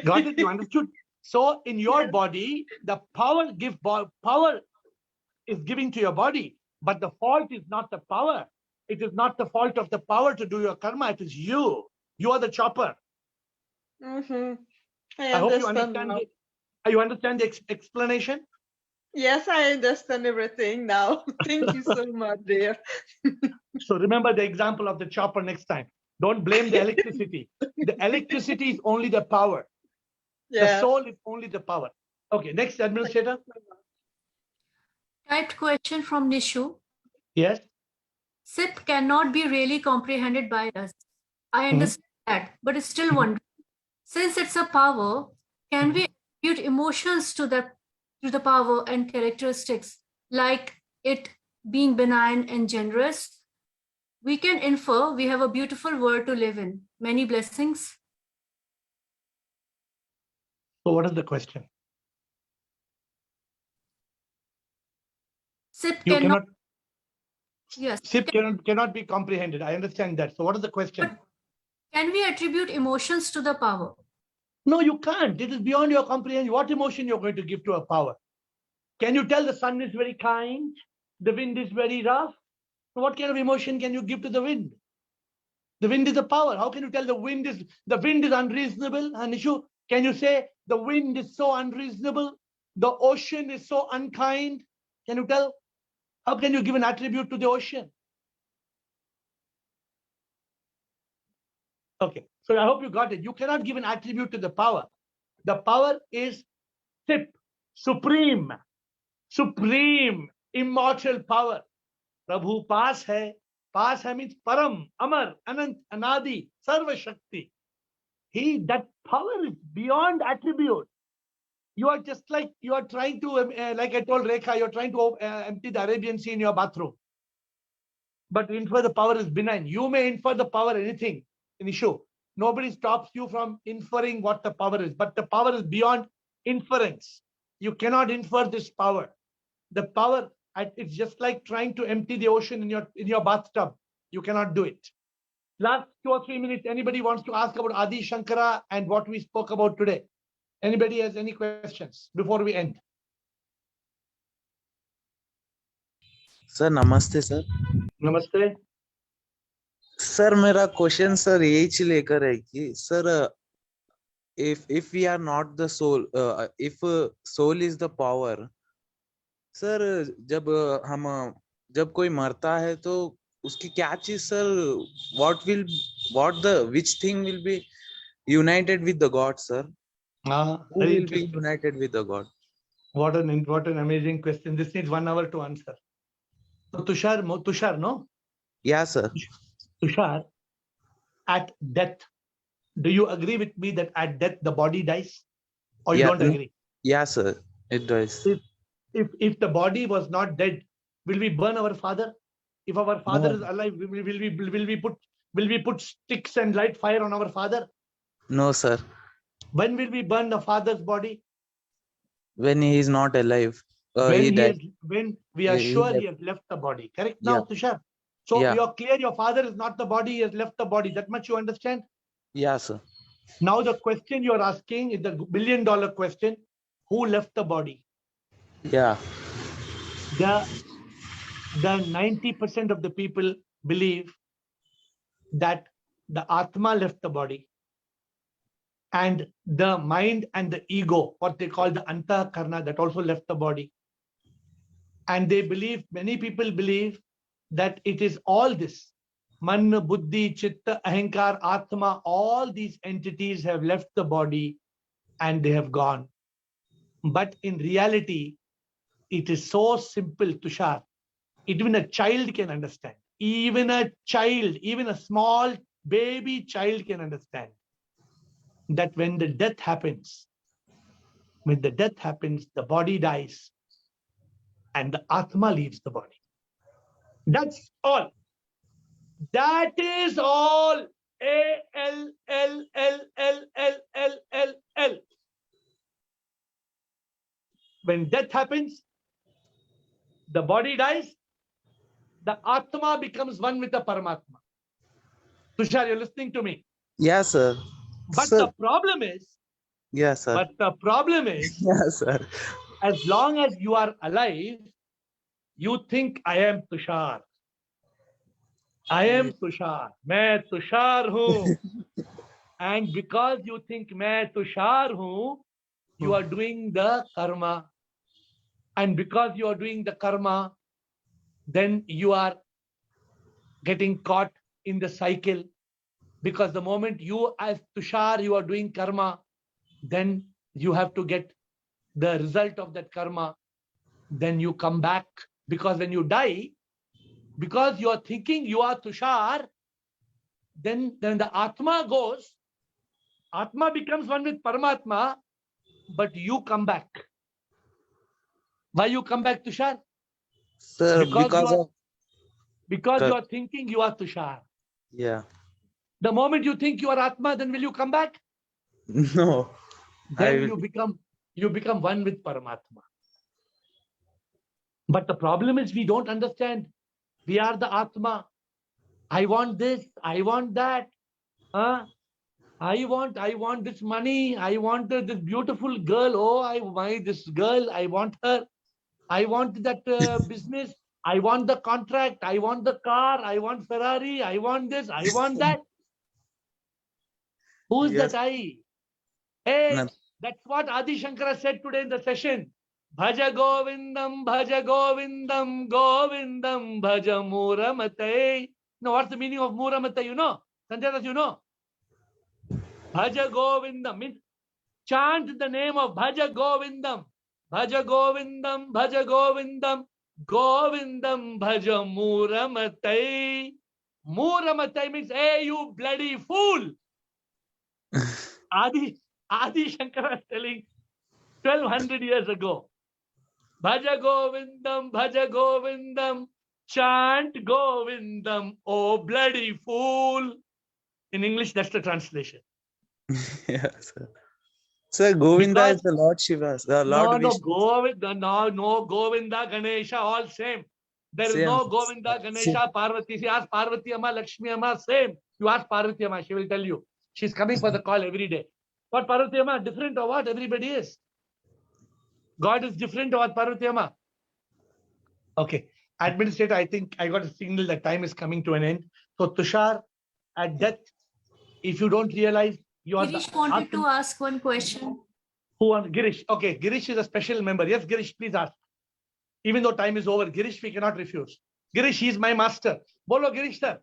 Got it? You understood? So in your body, the power is giving to your body, but the fault is not the power. It is not the fault of the power to do your karma. It is you. You are the chopper. I I hope you understand understand. now. You understand the explanation? Yes, I understand everything now. Thank you so much, dear. So remember the example of the chopper next time. Don't blame the electricity. The electricity is only the power. The Yeah. soul is only the power. Okay, next administrator. Typed question from Nishu. Yes. SIP cannot be really comprehended by us. I understand that, but it's still wondering. Since it's a power, can we attribute emotions to the power and characteristics, like it being benign and generous, we can infer we have a beautiful world to live in. Many blessings. So what is the question? SIP You cannot, cannot, yes. SIP cannot be comprehended. I understand that. So what is the question? But can we attribute emotions to the power? No, you can't. It is beyond your comprehension. What emotion you're going to give to a power? Can you tell the sun is very kind? The wind is very rough? So what kind of emotion can you give to the wind? The wind is a power. How can you tell the wind is unreasonable? Anishu, can you say the wind is so unreasonable? The ocean is so unkind? Can you tell? How can you give an attribute to the ocean? Okay, so I hope you got it. You cannot give an attribute to the power. The power is SIP, supreme, immortal power. Prabhu paas hai means param, amar, anant, anadi, sarva shakti. That power is beyond attribute. You are just like, you are trying to, like I told Rekha, you're trying to empty the Arabian Sea in your bathroom. But infer the power is benign. You may infer the power anything, an issue. Nobody stops you from inferring what the power is, but the power is beyond inference. You cannot infer this power. The power, it's just like trying to empty the ocean in your bathtub. You cannot do it. Last 2 or 3 minutes, anybody wants to ask about Adi Shankara and what we spoke about today? Anybody has any questions before we end? Sir नमस्ते sir. Namaste. Sir मेरा question sir यही चीज लेकर है कि sir if we are not the soul, if soul is the power, sir जब कोई मरता है तो उसकी क्या चीज sir which thing will be united with the God, sir? Who will be united with the God? What an amazing question. This needs 1 hour to answer. So Tushar, no? Yeah, sir. Tushar, at death, do you agree with me that at death the body dies? Or you Yeah, don't agree? Yeah, sir. It does. If the body was not dead, will we burn our father? If our father No. is alive, will we put sticks and light fire on our father? No, sir. When will we burn the father's body? When he is not alive. When we are He sure left. he has left the body. Correct now, Yeah. Tushar? So Yeah. you're clear your father is not the body, he has left the body. That much you understand? Yeah, sir. Now the question you're asking is the $1 billion question. Who left the body? Yeah. The 90% of the people believe that the Atma left the body and the mind and the ego, what they call the Antakarna, that also left the body. And many people believe that it is all this, Man, Buddhi, Chitta, Ahankar, Atma, all these entities have left the body and they have gone. But in reality, it is so simple, Tushar. Even a child can understand. Even a small baby child can understand that when the death happens, the body dies and the Atma leaves the body. That's all. That is all. A-L-L-L-L-L-L-L. When death happens, the body dies, the Atma becomes one with the Paramatma. Tushar, you're listening to me. Yeah, sir. But Sir. the problem is, Yeah, sir. Yeah, sir. as long as you are alive, you think I am Tushar. I am Tushar. Main Tushar hu. And because you think main Tushar hu, you are doing the karma. And because you are doing the karma, then you are getting caught in the cycle. Because the moment you as Tushar, you are doing karma, then you have to get the result of that karma. Then you come back. Because when you die, because you are thinking you are Tushar, then the Atma goes, Atma becomes one with Paramatma, but you come back. Why you come back, Tushar? Sir, Because Cor- you are thinking you are Tushar. yeah. The moment you think you are Atma, then will you come back? No. I Then will. you become one with Paramatma. But the problem is we don't understand. We are the Atma. I want this, I want that. I want this money. I want this beautiful girl. Oh, this girl, I want her. I want that business. I want the contract. I want the car. I want Ferrari. I want this. I want that. Who's Yes. that I? Hey, No. that's what Adi Shankara said today in the session. Bhaja Govindam, Bhaja Govindam, Govindam, Bhaja Muramate. Now, what's the meaning of Muramate? You know? Sanjay Das, you know? Bhaja Govindam means chant the name of Bhaja Govindam. Bhaja Govindam, Bhaja Govindam, Govindam, Bhaja Muramate. Muramate means, hey, you bloody fool. Adi Shankara is telling 1200 years ago. Bhaja Govindam, chant Govindam, oh bloody fool. In English, that's the translation. Yeah, sir. Sir, Govinda Because- is the Lord Shiva. The Lord No, Vishnu. Govinda, no, Govinda, Ganesha, all same. There is Same. no Govinda, Ganesha, Parvati. See, ask Parvati Amma, Lakshmi Amma, same. You ask Parvati Amma, she will tell you. She's coming for the call every day. What Parvati Amma, different or what? Everybody is. God is different or what, Parvati Amma? Okay. Administrator, I think I got a signal that time is coming to an end. So Tushar, at death, if you don't realize you are Girish the wanted to Atma- ask one question. Who are Girish? Okay, Girish is a special member. Yes, Girish, please ask. Even though time is over, Girish, we cannot refuse. Girish, he is my master. Bolo, Girish, sir.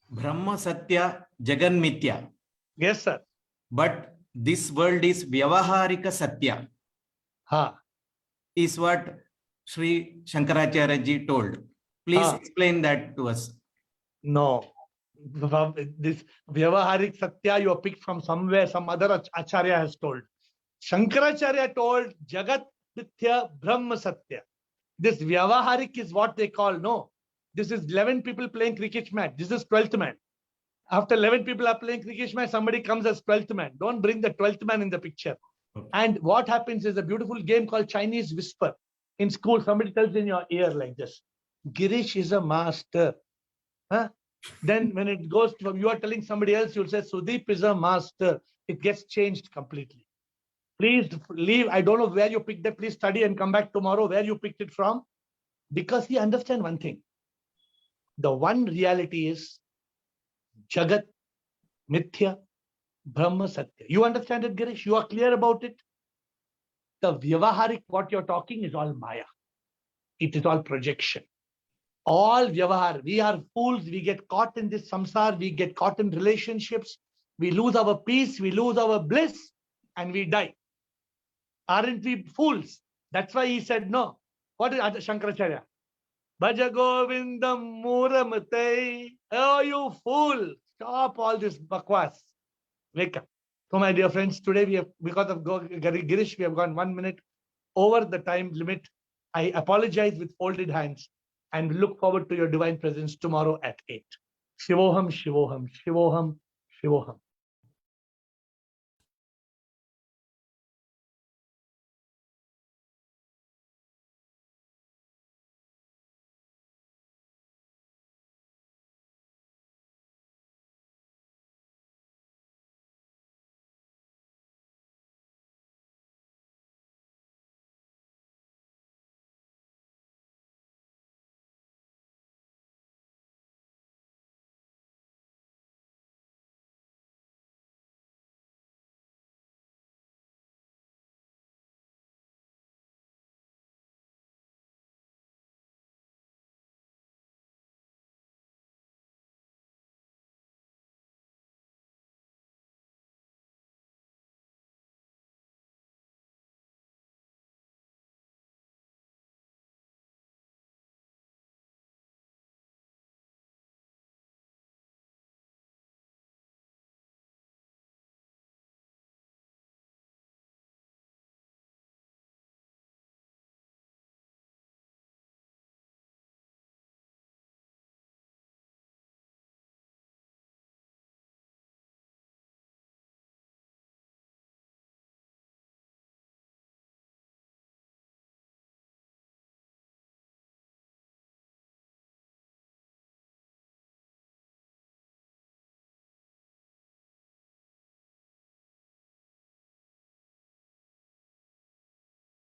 Brahma Satya Jagan Mithya. Yes, sir. But this world is Vyavaharika Satya, Ha. is what Sri Shankaracharya ji told. Please Ah. explain that to us. No. This Vyavaharik Satya you have picked from somewhere, some other Acharya has told. Shankaracharya told Jagat Mithya Brahma Satya. This Vyavaharik is what they call, no. This is 11 people playing cricket match. This is 12th man. After 11 people are playing cricket match, somebody comes as 12th man. Don't bring the 12th man in the picture. Okay. And what happens is a beautiful game called Chinese Whisper. In school, somebody tells in your ear like this, Girish is a master. Huh? Then when it goes from you are telling somebody else, you'll say Sudeep is a master. It gets changed completely. Please leave. I don't know where you picked that. Please study and come back tomorrow where you picked it from. Because he understand one thing. The one reality is Jagat, Mithya, Brahma, Satya. You understand it, Girish? You are clear about it? The Vyavaharik, what you're talking is all Maya. It is all projection. All Vyavahar. We are fools. We get caught in this samsar. We get caught in relationships. We lose our peace. We lose our bliss. And we die. Aren't we fools? That's why he said no. What is Shankaracharya? Bhaja Govindam Muramate. Oh, you fool. Stop all this bakwas. Wake up. So, my dear friends, today we have, because of Girish, we have gone 1 minute over the time limit. I apologize with folded hands and look forward to your divine presence tomorrow at 8. Shivoham, Shivoham, Shivoham, Shivoham.